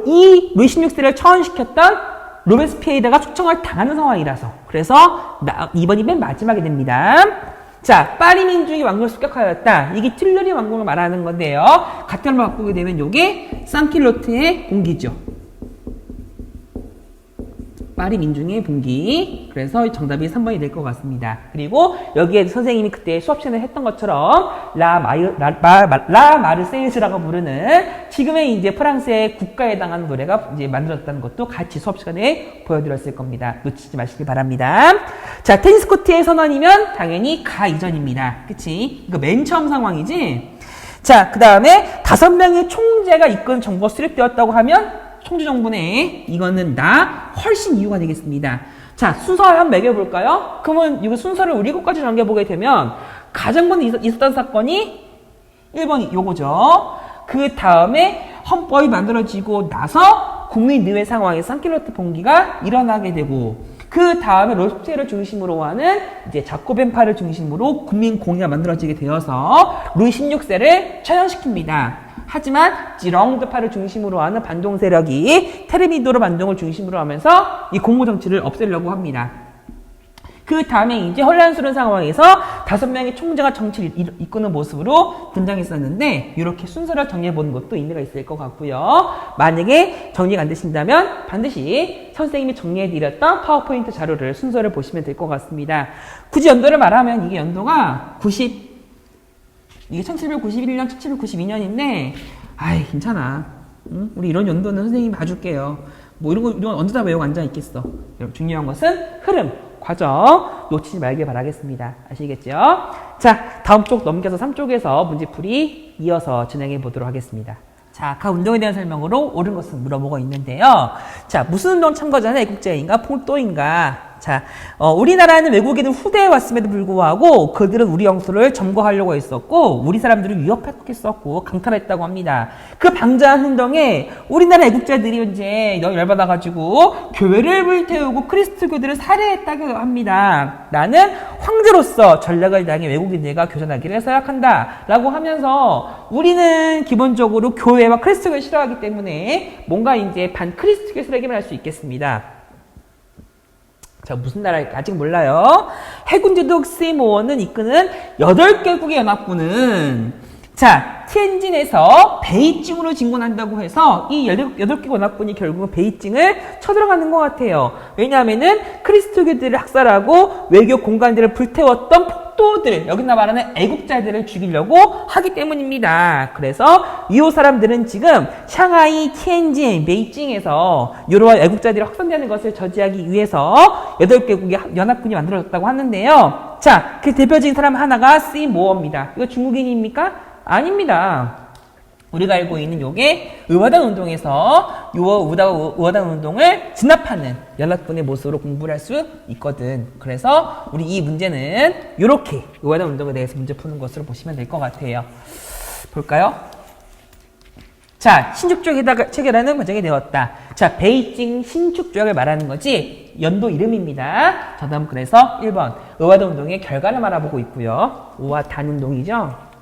이 루이 16세를 처형시켰던 로베스피에르가 초청을 당하는 상황이라서. 그래서 2번이 맨 마지막에 됩니다. 자, 파리 민중이 왕국을 습격하였다. 이게 툴루리 왕국을 말하는 건데요. 가탈로 바꾸게 되면 요게 산킬로트의 봉기죠. 파리 민중의 봉기. 그래서 정답이 3번이 될 것 같습니다. 그리고 여기에 선생님이 그때 수업 시간에 했던 것처럼 라 마르세유스라고 부르는 지금의 이제 프랑스의 국가에 해당하는 노래가 이제 만들어졌다는 것도 같이 수업 시간에 보여드렸을 겁니다. 놓치지 마시기 바랍니다. 자, 테니스 코트의 선언이면 당연히 가 이전입니다. 그치? 이거 맨 처음 상황이지? 자, 그 다음에 5명의 총재가 이끄는 정부가 수립되었다고 하면 총재 정부네. 이거는 훨씬 이유가 되겠습니다. 자, 순서 한번 매겨볼까요? 그러면 이거 순서를 우리 것까지 남겨보게 되면 가장 먼저 있었던 사건이 1번이 요거죠. 그 다음에 헌법이 만들어지고 나서 국민의회 상황에서 산킬로트 봉기가 일어나게 되고 그 다음에 로스피에르를 중심으로 하는 이제 자코벤파를 중심으로 국민 공의가 만들어지게 되어서 루이 16세를 처형시킵니다. 하지만 지렁드파를 중심으로 하는 반동 세력이 테르미도르 반동을 중심으로 하면서 이 공무 정치를 없애려고 합니다. 그 다음에 이제 혼란스러운 상황에서 5명의 총재가 정치를 이끄는 모습으로 등장했었는데 이렇게 순서를 정리해보는 것도 의미가 있을 것 같고요. 만약에 정리가 안 되신다면 반드시 선생님이 정리해드렸던 파워포인트 자료를 순서를 보시면 될 것 같습니다. 굳이 연도를 말하면 이게 연도가 이게 1791년, 1792년인데, 아이, 괜찮아. 응? 우리 이런 연도는 선생님이 봐줄게요. 뭐 이런 거 언제 다 외우고 앉아있겠어. 여러분, 중요한 것은 흐름, 과정, 놓치지 말길 바라겠습니다. 아시겠죠? 자, 다음 쪽 넘겨서 3쪽에서 문제풀이 이어서 진행해 보도록 하겠습니다. 자, 각 운동에 대한 설명으로 옳은 것을 물어보고 있는데요. 자, 무슨 운동 참가자는 애국자인가, 폭도인가? 자, 우리나라는 외국인은 후대에 왔음에도 불구하고 그들은 우리 영토를 점거하려고 했었고 우리 사람들을 위협했었고 강탈했다고 합니다. 그 방자한 행동에 우리나라 애국자들이 이제 열받아가지고 교회를 불태우고 크리스트교들을 살해했다고 합니다. 나는 황제로서 전략을 당해 외국인들과 교전하기를 생각한다 라고 하면서 우리는 기본적으로 교회와 크리스트교를 싫어하기 때문에 뭔가 이제 반크리스트교 쓰레기만 할 수 있겠습니다. 자, 무슨 나라일까? 아직 몰라요. 해군제독 스이모어는 이끄는 8개국의 연합군은 자, 티엔진에서 베이징으로 진군한다고 해서 이 8개 연합군이 결국은 베이징을 쳐들어가는 것 같아요. 왜냐하면은 크리스토교들을 학살하고 외교 공간들을 불태웠던 폭도들, 여기나 말하는 애국자들을 죽이려고 하기 때문입니다. 그래서 이 사람들은 지금 샹하이, 티엔진, 베이징에서 이러한 애국자들이 확산되는 것을 저지하기 위해서 8개국의 연합군이 만들어졌다고 하는데요. 자, 그 대표적인 사람 하나가 스이모어입니다. 이거 중국인입니까? 아닙니다. 우리가 알고 있는 요게 의화단 운동에서 의화단 운동을 진압하는 연합군의 모습으로 공부를 할 수 있거든. 그래서 우리 이 문제는 요렇게 의화단 운동에 대해서 문제 푸는 것으로 보시면 될 것 같아요. 볼까요? 자, 신축조약에다가 체결하는 과정이 되었다. 자, 베이징 신축조약을 말하는 거지 연도 이름입니다. 정답은 그래서 1번 의화단 운동의 결과를 말해보고 있고요. 의화단 운동이죠.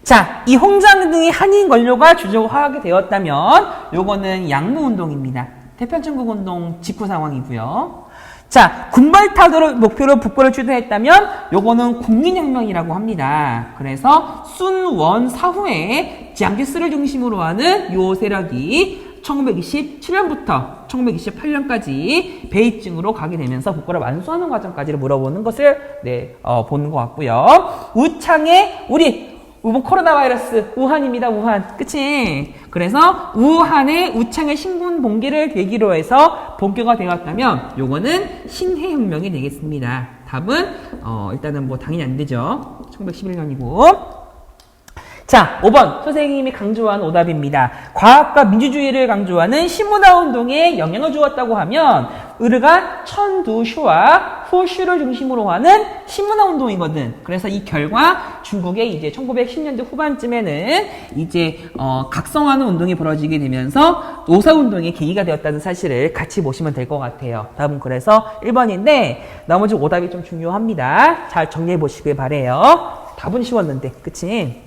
자, 이 홍장 등의 한인 권료가 주적화하게 되었다면 요거는 양무운동입니다. 태평천국운동 직후 상황이고요. 자, 군발타도를 목표로 북벌을 주도했다면 요거는 국민혁명이라고 합니다. 그래서 순원 사후에 지앙기스를 중심으로 하는 요 세력이 1927년부터 1928년까지 베이징으로 가게 되면서 국가를 완수하는 과정까지를 물어보는 것을 보는 것 같고요. 우창의 이번 코로나 바이러스 우한입니다. 우한. 그치? 그래서 우한의 우창의 신군 봉기를 계기로 해서 본교가 되었다면 요거는 신해혁명이 되겠습니다. 답은 일단은 뭐 당연히 안 되죠. 1911년이고. 자, 5번 선생님이 강조한 오답입니다. 과학과 민주주의를 강조하는 신문화 운동에 영향을 주었다고 하면 으르가 천두쇼와 푸슈를 중심으로 하는 신문화 운동이거든. 그래서 이 결과 중국의 이제 1910년대 후반쯤에는 이제 각성하는 운동이 벌어지게 되면서 노사 운동의 계기가 되었다는 사실을 같이 보시면 될 것 같아요. 답은 그래서 1번인데 나머지 오답이 좀 중요합니다. 잘 정리해 보시길 바래요. 답은 쉬웠는데, 그치?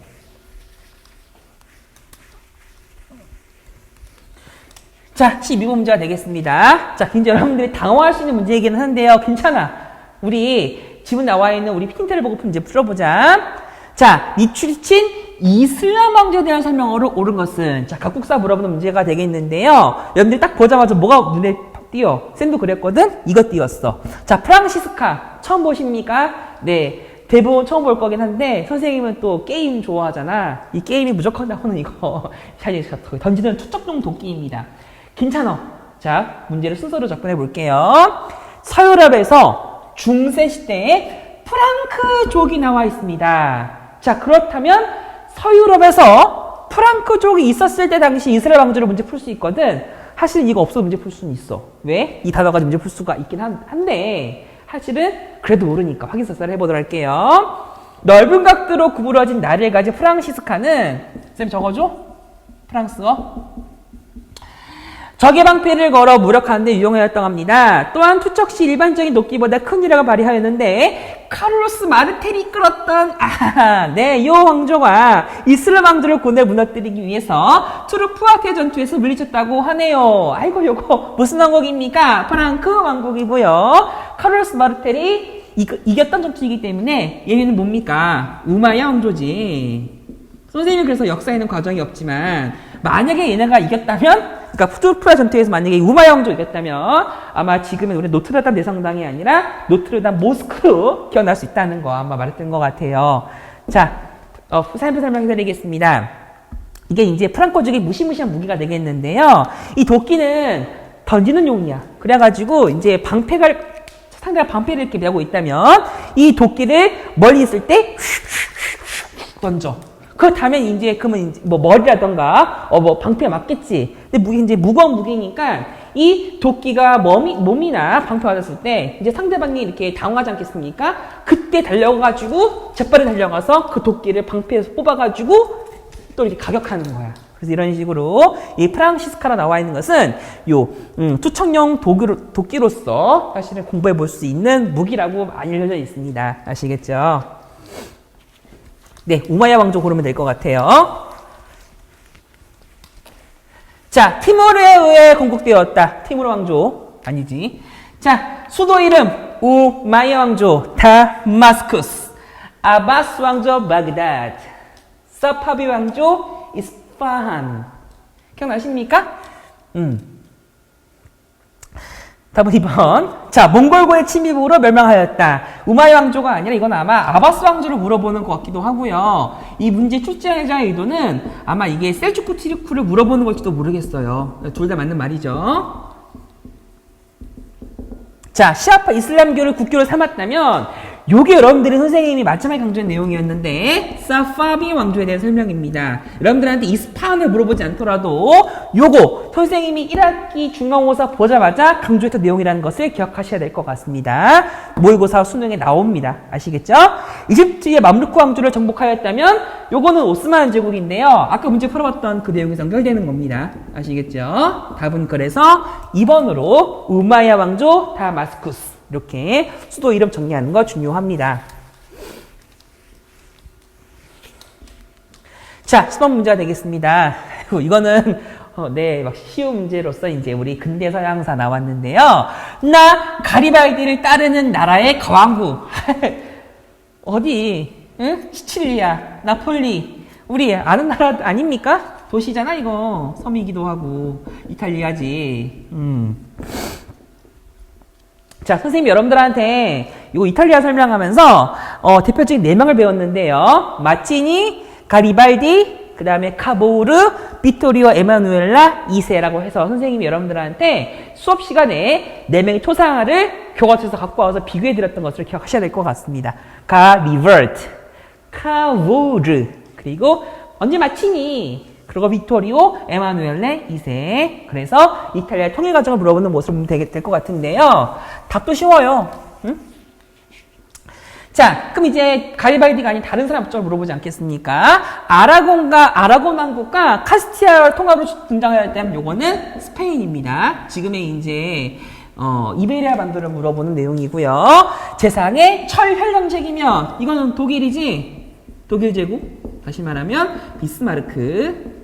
자, 12번 문제가 되겠습니다. 자, 굉장히 여러분들이 당황할 수 있는 문제이기는 한데요. 괜찮아. 우리 지금 나와 있는 우리 핀트를 보고 문제 풀어보자. 자, 니출친 이슬람 왕조에 대한 설명어로 옳은 것은, 자, 각국사 물어보는 문제가 되겠는데요. 여러분들이 딱 보자마자 뭐가 눈에 띄어? 쌤도 그랬거든? 이거 띄었어. 자, 프랑시스카 처음 보십니까? 네. 대부분 처음 볼 거긴 한데 선생님은 또 게임 좋아하잖아. 이 게임이 무조건 나오는 이거 던지는 투척용 도끼입니다. 괜찮아. 자, 문제를 순서로 접근해 볼게요. 서유럽에서 중세 시대에 프랑크족이 나와 있습니다. 자, 그렇다면 서유럽에서 프랑크족이 있었을 때 당시 이스라엘 왕조를 문제 풀 수 있거든. 사실 이거 없어도 문제 풀 수는 있어. 왜? 이 단어가 문제 풀 수가 있긴 한데 사실은 그래도 모르니까 확인 설사를 해보도록 할게요. 넓은 각도로 구부러진 나를 가진 프랑시스카는, 쌤 적어줘? 프랑스어? 적의 방패를 걸어 무력하는 데 유용하였다고 합니다. 또한 투척 시 일반적인 도끼보다 큰 위력을 발휘하였는데 카를로스 마르텔이 이끌었던 이 왕조가 이슬람 왕조를 고대 무너뜨리기 위해서 투르푸아테 전투에서 물리쳤다고 하네요. 아이고, 요거 무슨 왕국입니까? 프랑크 왕국이고요. 카를로스 마르텔이 이겼던 전투이기 때문에 얘는 뭡니까? 우마야 왕조지. 선생님은 그래서 역사에는 과정이 없지만 만약에 얘네가 이겼다면, 그러니까 푸르푸아 전투에서 만약에 우마야 왕조 이겼다면 아마 지금은 우리 노트르담 내성당이 아니라 노트르담 모스크로 기억날 수 있다는 거 아마 말했던 것 같아요. 자, 사인표 설명해드리겠습니다. 이게 이제 프랑코족의 무시무시한 무기가 되겠는데요. 이 도끼는 던지는 용이야. 그래가지고 이제 상대가 방패를 이렇게 메고 있다면 이 도끼를 멀리 있을 때 던져. 그렇다면 이제 그러면 뭐 머리라던가 뭐 방패에 맞겠지. 근데 이제 무거운 무기니까 이 도끼가 몸이나 방패 맞았을 때 이제 상대방이 이렇게 당황하지 않겠습니까? 그때 달려가지고 재빠르게 달려가서 그 도끼를 방패에서 뽑아가지고 또 이렇게 가격하는 거야. 그래서 이런 식으로 이 프랑시스카라 나와 있는 것은 요 투척용 도끼로서 사실은 공부해 볼 수 있는 무기라고 많이 알려져 있습니다. 아시겠죠? 네, 우마야 왕조 고르면 될 것 같아요. 자, 티모르에 의해 건국되었다. 티모르 왕조 아니지. 자, 수도 이름 우마야 왕조 다마스쿠스, 아바스 왕조 바그다드, 사파비 왕조 이스파한. 기억나십니까? 답은 2번. 자, 몽골고의 침입으로 멸망하였다. 우마야 왕조가 아니라 이건 아마 아바스 왕조를 물어보는 것 같기도 하고요. 이 문제 출제자의 의도는 아마 이게 셀주크 티르크를 물어보는 걸지도 모르겠어요. 둘 다 맞는 말이죠. 자, 시아파 이슬람교를 국교로 삼았다면 요게 여러분들이 선생님이 마지막에 강조한 내용이었는데 사파비 왕조에 대한 설명입니다. 여러분들한테 이스파한을 물어보지 않더라도 요거 선생님이 1학기 중간고사 보자마자 강조했던 내용이라는 것을 기억하셔야 될 것 같습니다. 모의고사 수능에 나옵니다. 아시겠죠? 이집트의 맘루크 왕조를 정복하였다면 요거는 오스만 제국인데요. 아까 문제 풀어봤던 그 내용이 연결되는 겁니다. 아시겠죠? 답은 그래서 2번으로 우마야 왕조 다마스쿠스. 이렇게 수도 이름 정리하는 거 중요합니다. 자, 10번 문제가 되겠습니다. 이거는 막 쉬운 문제로서 이제 우리 근대 서양사 나왔는데요. 나 가리발디를 따르는 나라의 거왕국. 어디? 응? 시칠리아, 나폴리. 우리 아는 나라 아닙니까? 도시잖아 이거. 섬이기도 하고 이탈리아지. 자, 선생님이 여러분들한테 이거 이탈리아 설명하면서 대표적인 4명을 배웠는데요. 마치니, 가리발디, 그 다음에 카보르, 비토리오 에마누엘라 2세라고 해서 선생님이 여러분들한테 수업 시간에 4명의 토상화를 교과서에서 갖고 와서 비교해드렸던 것을 기억하셔야 될 것 같습니다. 가리버트, 카보르, 그리고 언제 마치니? 그리고 비토리오 에마누엘레 2세. 그래서 이탈리아 통일 과정을 물어보는 모습을 보면 될 것 같은데요. 답도 쉬워요. 응? 자, 그럼 이제 가리발디가 아닌 다른 사람 좀 물어보지 않겠습니까? 아라곤 왕국과 카스티아를 통합으로 등장할 때 하면 요거는 스페인입니다. 지금의 이제 이베리아 반도를 물어보는 내용이고요. 제4항의 철혈정책이면 이거는 독일이지? 독일 제국. 다시 말하면 비스마르크.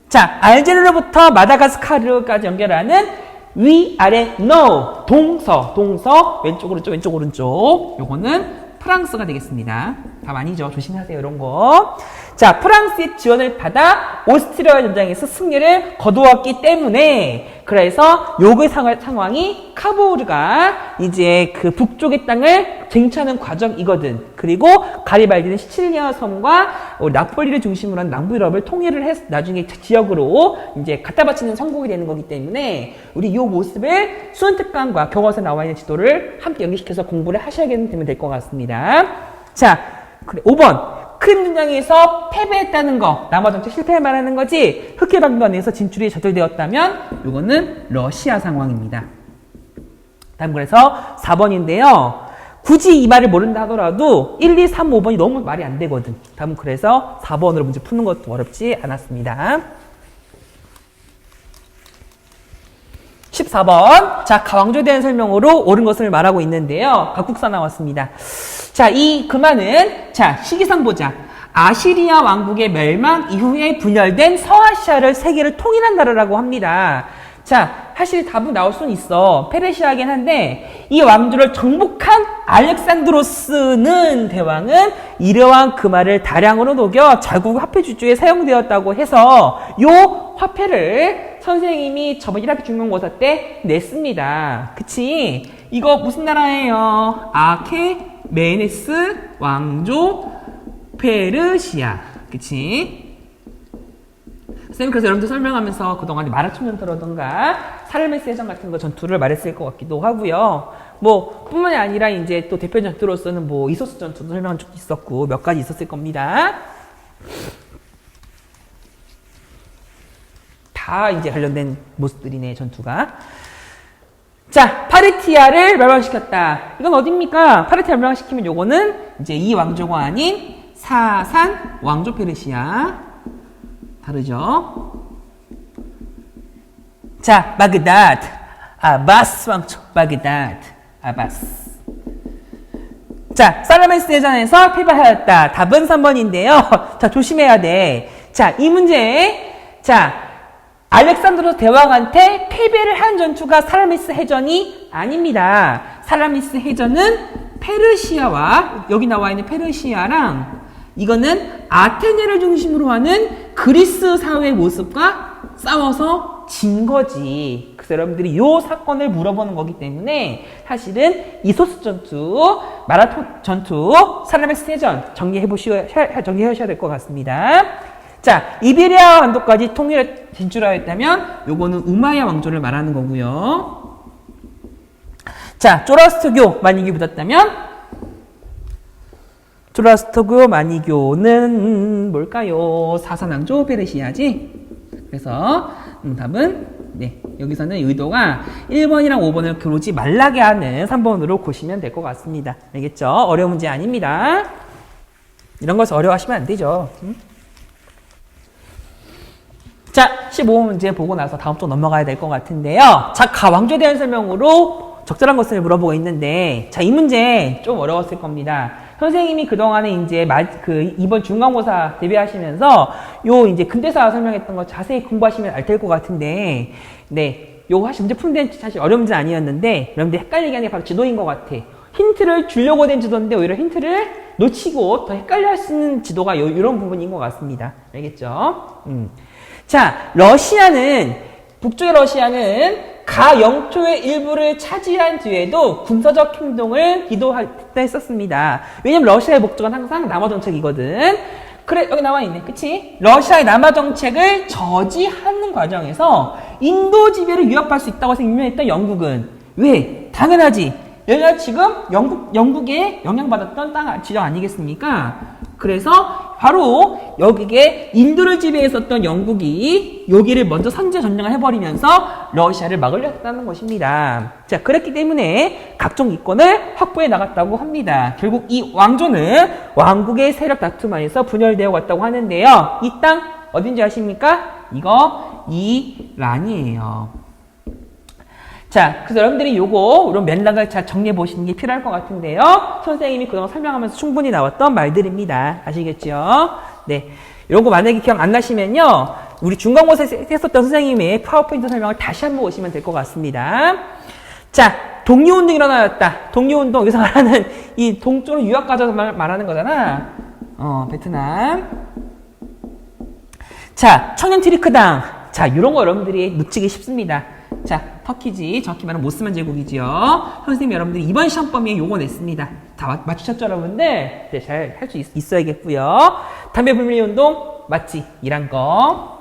자, 알제르로부터 마다가스카르까지 연결하는 위, 아래, no, 동서, 왼쪽, 오른쪽. 요거는 프랑스가 되겠습니다. 답 아니죠. 조심하세요, 이런 거. 자, 프랑스의 지원을 받아 오스트리아 전쟁에서 승리를 거두었기 때문에 그래서 요의 상황이 카보르가 이제 그 북쪽의 땅을 쟁취하는 과정이거든. 그리고 가리발디는 시칠리아 섬과 나폴리를 중심으로 한 남부 유럽을 통일을 해서 나중에 지역으로 이제 갖다 바치는 성공이 되는 거기 때문에 우리 요 모습을 수능 특강과 교과서에 나와 있는 지도를 함께 연결시켜서 공부를 하셔야되면 될 것 같습니다. 자, 그래 5번. 크림 전쟁에서 패배했다는 거, 남아정책 실패를 말하는 거지. 흑해방변에서 진출이 저절되었다면 이거는 러시아 상황입니다. 다음 그래서 4번인데요. 굳이 이 말을 모른다 하더라도 1, 2, 3, 5번이 너무 말이 안 되거든. 다음 그래서 4번으로 문제 푸는 것도 어렵지 않았습니다. 14번. 자, 왕조에 대한 설명으로 옳은 것을 말하고 있는데요. 각국사 나왔습니다. 자, 이 금화는, 자, 시기상 보자. 아시리아 왕국의 멸망 이후에 분열된 서아시아를 세계를 통일한 나라라고 합니다. 자, 사실 답은 나올 수는 있어. 페르시아긴 한데, 이 왕조를 정복한 알렉산드로스는 대왕은 이러한 금화를 다량으로 녹여 자국 화폐 주주에 사용되었다고 해서 요 화폐를 선생님이 저번 1학기 중간고사 때 냈습니다. 그치? 이거 무슨 나라예요? 아케메네스 왕조 페르시아. 그치? 선생님 그래서 여러분들 설명하면서 그동안 마라톤 전투라던가 사르메스 해전 같은 거 전투를 말했을 것 같기도 하고요. 뭐 뿐만이 아니라 이제 또 대표 전투로서는 뭐 이소스 전투도 설명한 적도 있었고 몇 가지 있었을 겁니다. 다 이제 관련된 모습들이네, 전투가. 자, 파르티아를 멸망시켰다. 이건 어딥니까? 파르티아 멸망시키면 요거는 이제 이 왕조가 아닌 사산 왕조 페르시아. 다르죠? 자, 바그다드. 아바스 왕조. 바그다드. 아바스. 자, 살라메스 대전에서 패배하였다. 답은 3번인데요. 자, 조심해야 돼. 자, 이 문제. 자, 알렉산드로스 대왕한테 패배를 한 전투가 살라미스 해전이 아닙니다. 살라미스 해전은 페르시아와 여기 나와 있는 페르시아랑 이거는 아테네를 중심으로 하는 그리스 사회의 모습과 싸워서 진 거지. 그래서 여러분들이 이 사건을 물어보는 거기 때문에 사실은 이소스 전투, 마라톤 전투, 살라미스 해전 정리하셔야 될 것 같습니다. 자, 이베리아 반도까지 통일에 진출하였다면 요거는 우마야 왕조를 말하는 거고요. 자, 조라스터교 만이교 믿었다면 조라스터교 만이교는 뭘까요? 사산왕조 페르시아지. 그래서 답은 네, 여기서는 의도가 1번이랑 5번을 겨루지 말라게 하는 3번으로 보시면 될 것 같습니다. 알겠죠? 어려운 문제 아닙니다. 이런 것을 어려워하시면 안 되죠. 자, 15문제 보고 나서 다음 쪽 넘어가야 될 것 같은데요. 자, 왕조에 대한 설명으로 적절한 것을 물어보고 있는데, 자, 이 문제 좀 어려웠을 겁니다. 선생님이 그동안에 이제 이번 중간고사 대비하시면서 요 이제 근대사 설명했던 거 자세히 공부하시면 알 될 것 같은데, 네, 요거 사실 문제 푸는 데는 사실 어려운 문제 아니었는데, 여러분들 헷갈리게 하는 게 바로 지도인 것 같아. 힌트를 주려고 된 지도인데 오히려 힌트를 놓치고 더 헷갈려 할 수 있는 지도가 이런 부분인 것 같습니다. 알겠죠? 자, 북쪽의 러시아는 가영토의 일부를 차지한 뒤에도 군사적 행동을 기도했다 했었습니다. 왜냐면 러시아의 목적은 항상 남하정책이거든. 그래, 여기 나와 있네. 그치? 러시아의 남하정책을 저지하는 과정에서 인도 지배를 위협할 수 있다고 생각했던 영국은 왜? 당연하지. 여기가 지금 영국에 영향받았던 지역 아니겠습니까? 그래서 바로 여기에 인도를 지배했었던 영국이 여기를 먼저 선제 전쟁을 해버리면서 러시아를 막으려 했다는 것입니다. 자, 그렇기 때문에 각종 이권을 확보해 나갔다고 합니다. 결국 이 왕조는 왕국의 세력 다툼 안에서 분열되어 갔다고 하는데요. 이 땅 어딘지 아십니까? 이거 이란이에요. 자, 그래서 여러분들이 이런 맥락을 잘 정리해 보시는 게 필요할 것 같은데요. 선생님이 그동안 설명하면서 충분히 나왔던 말들입니다. 아시겠죠? 네. 이런 거 만약에 기억 안 나시면요. 우리 중간고사에서 했었던 선생님의 파워포인트 설명을 다시 한번 보시면 될 것 같습니다. 자, 독립운동이 일어나였다. 독립운동, 여기서 말하는 이 동쪽으로 유학 가져서 말하는 거잖아. 베트남. 자, 청년 트리크당. 자, 이런 거 여러분들이 놓치기 쉽습니다. 자, 터키지. 정확히 말하면 모스만 제국이지요. 선생님 여러분들이 이번 시험 범위에 요거 냈습니다. 다 맞추셨죠, 여러분들? 네, 잘 할 수 있어야겠고요. 담배 불매 운동 맞지? 이란 거.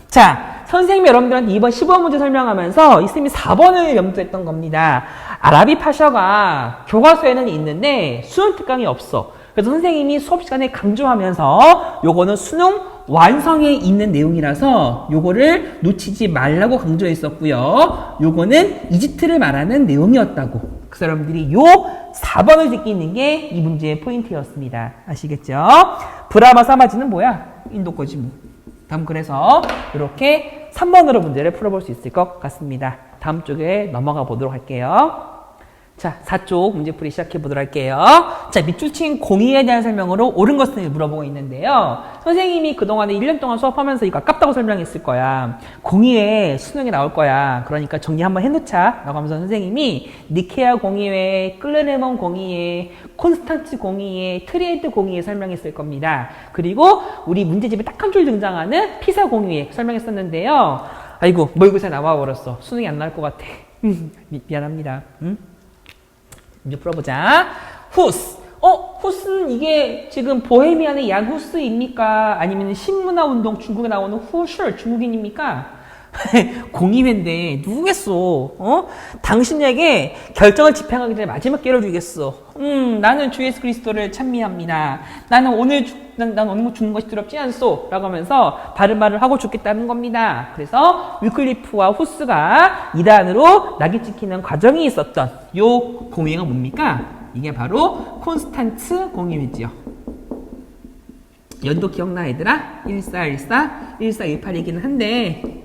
자, 선생님 여러분들한테 이번 15번 문제 설명하면서 이쌤이 4번을 염두했던 겁니다. 아라비 파셔가 교과서에는 있는데 수능 특강이 없어. 그래서 선생님이 수업 시간에 강조하면서 요거는 수능 완성에 있는 내용이라서 요거를 놓치지 말라고 강조했었고요. 요거는 이집트를 말하는 내용이었다고. 그래서 여러분들이 요 4번을 느끼는 게 이 문제의 포인트였습니다. 아시겠죠? 브라마 사마지는 뭐야? 인도 거지 뭐. 다음 그래서 이렇게 3번으로 문제를 풀어볼 수 있을 것 같습니다. 다음 쪽에 넘어가 보도록 할게요. 자, 4쪽 문제풀이 시작해 보도록 할게요. 자, 밑줄 친 공의에 대한 설명으로 옳은 것을 물어보고 있는데요. 선생님이 그동안에 1년 동안 수업하면서 이거 아깝다고 설명했을 거야. 공의회 수능에 나올 거야. 그러니까 정리 한번 해놓자. 라고 하면서 선생님이 니케아 공의회, 클레르몬 공의회, 콘스탄츠 공의회, 트리에드 공의회 설명했을 겁니다. 그리고 우리 문제집에 딱 한 줄 등장하는 피사 공의회 설명했었는데요. 아이고, 모의고사에 나와버렸어. 수능이 안 나올 것 같아. 미안합니다. 문제 풀어보자. 후스. 후스는 이게 지금 보헤미안의 얀 후스입니까? 아니면 신문화운동 중국에 나오는 후슈 중국인입니까? 공의회인데 누구겠어? 당신에게 결정을 집행하기 전에 마지막 기회를 주겠어. 나는 주 예수 그리스도를 찬미합니다. 나는 오늘 죽는 것이 두렵지 않소. 라고 하면서 바른 말을 하고 죽겠다는 겁니다. 그래서 위클리프와 후스가 이단으로 낙이 찍히는 과정이 있었던 요 공의회가 뭡니까? 이게 바로 콘스탄츠 공의회지요. 연도 기억나 얘들아? 1414, 1418이기는 한데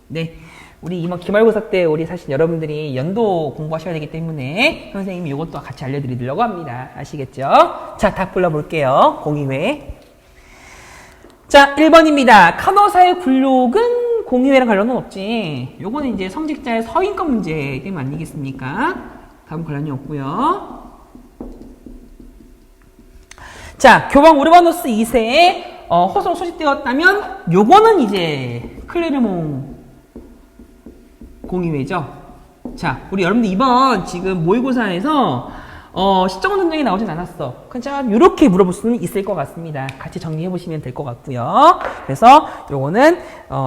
네, 우리 이번 기말고사 때 우리 사실 여러분들이 연도 공부하셔야 되기 때문에 선생님이 이것도 같이 알려드리려고 합니다. 아시겠죠? 자, 답 불러볼게요. 공의회. 자, 1번입니다. 간호사의 굴욕은 공의회랑 관련은 없지. 요거는 이제 성직자의 서인권 문제 때문 아니겠습니까? 다음 관련이 없고요. 자, 교황 우르바노스 2세에 호소로 소집되었다면 요거는 이제 클레르몽 공의회죠. 자, 우리 여러분들 이번 지금 모의고사에서 시정원 전쟁이 나오진 않았어. 그냥 이렇게 물어볼 수는 있을 것 같습니다. 같이 정리해 보시면 될 것 같고요. 그래서 요거는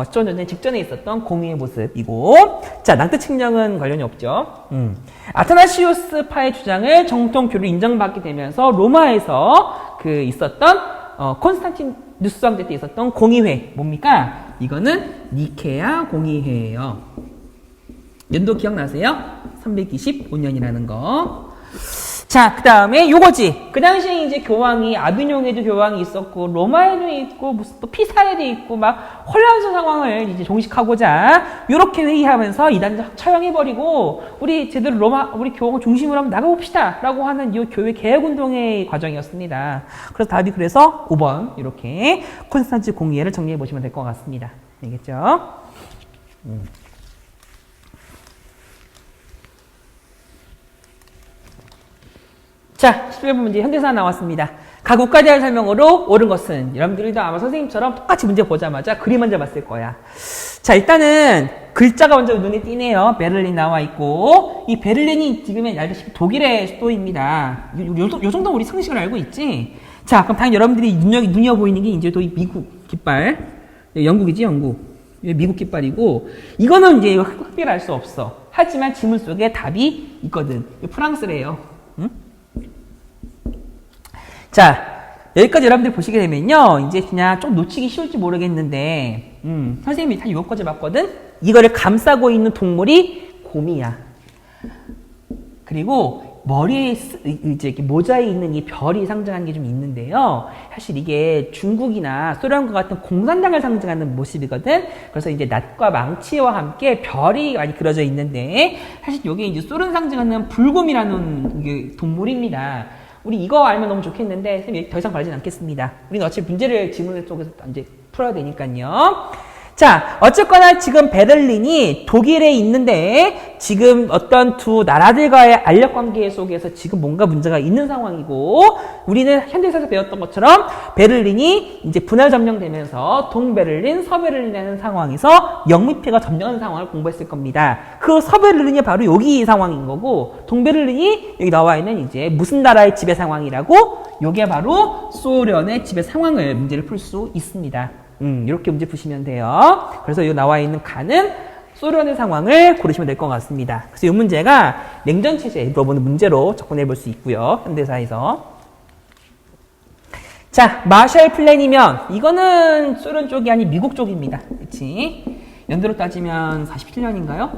시정원 전쟁 직전에 있었던 공의회 모습이고, 자, 낭트 측량은 관련이 없죠. 아타나시우스 파의 주장을 정통 교류로 인정받게 되면서 로마에서 그 있었던 콘스탄티누스 황제 때 있었던 공의회 뭡니까? 이거는 니케아 공의회예요. 연도 기억나세요? 325년이라는 거. 자, 그 다음에 요거지. 그 당시에 이제 교황이, 아비뇽에도 교황이 있었고, 로마에도 있고, 무슨 또 피사에도 있고, 막 혼란스러운 상황을 이제 종식하고자, 요렇게 회의하면서 이단적 처형해버리고, 우리 제대로 우리 교황을 중심으로 한번 나가봅시다. 라고 하는 요 교회 개혁운동의 과정이었습니다. 그래서 답이 그래서 5번, 이렇게 콘스탄츠 공의회를 정리해보시면 될 것 같습니다. 알겠죠? 자, 11번 문제 현대사 나왔습니다. 각 국가에 대한 설명으로 옳은 것은 여러분들도 아마 선생님처럼 똑같이 문제 보자마자 그림 먼저 봤을 거야. 자, 일단은 글자가 먼저 눈에 띄네요. 베를린 나와 있고, 이 베를린이 지금은 알다시피 독일의 수도입니다. 요 정도 우리 상식을 알고 있지? 자, 그럼 당연히 여러분들이 눈여 보이는 게 이제 또 미국 깃발. 영국이지, 영국. 미국 깃발이고, 이거는 이제 흑비를 알 수 없어. 하지만 지문 속에 답이 있거든. 프랑스래요. 응? 자, 여기까지 여러분들 보시게 되면요. 이제 그냥 좀 놓치기 쉬울지 모르겠는데, 선생님이 다 여기까지 봤거든? 이거를 감싸고 있는 동물이 곰이야. 그리고 머리에 이제 이렇게 모자에 있는 이 별이 상징하는 게 좀 있는데요. 사실 이게 중국이나 소련과 같은 공산당을 상징하는 모습이거든. 그래서 이제 낫과 망치와 함께 별이 많이 그려져 있는데, 사실 이게 이제 소련 상징하는 불곰이라는 이게 동물입니다. 우리 이거 알면 너무 좋겠는데 선생님이 더 이상 바라진 않겠습니다. 우리는 어차피 문제를 지문 쪽에서 이제 풀어야 되니까요. 자, 어쨌거나 지금 베를린이 독일에 있는데 지금 어떤 두 나라들과의 알력 관계 속에서 지금 뭔가 문제가 있는 상황이고, 우리는 현대사에서 배웠던 것처럼 베를린이 이제 분할 점령되면서 동베를린, 서베를린이라는 상황에서 영미패가 점령하는 상황을 공부했을 겁니다. 그 서베를린이 바로 여기 상황인 거고, 동베를린이 여기 나와 있는 이제 무슨 나라의 지배 상황이라고, 요게 바로 소련의 지배 상황을 문제를 풀 수 있습니다. 이렇게 문제 푸시면 돼요. 그래서 여기 나와 있는 가는 소련의 상황을 고르시면 될 것 같습니다. 그래서 이 문제가 냉전체제에 물어보는 문제로 접근해 볼 수 있고요. 현대사에서. 자, 마셜 플랜이면 이거는 소련 쪽이 아닌 미국 쪽입니다. 그치? 연도로 따지면 47년인가요?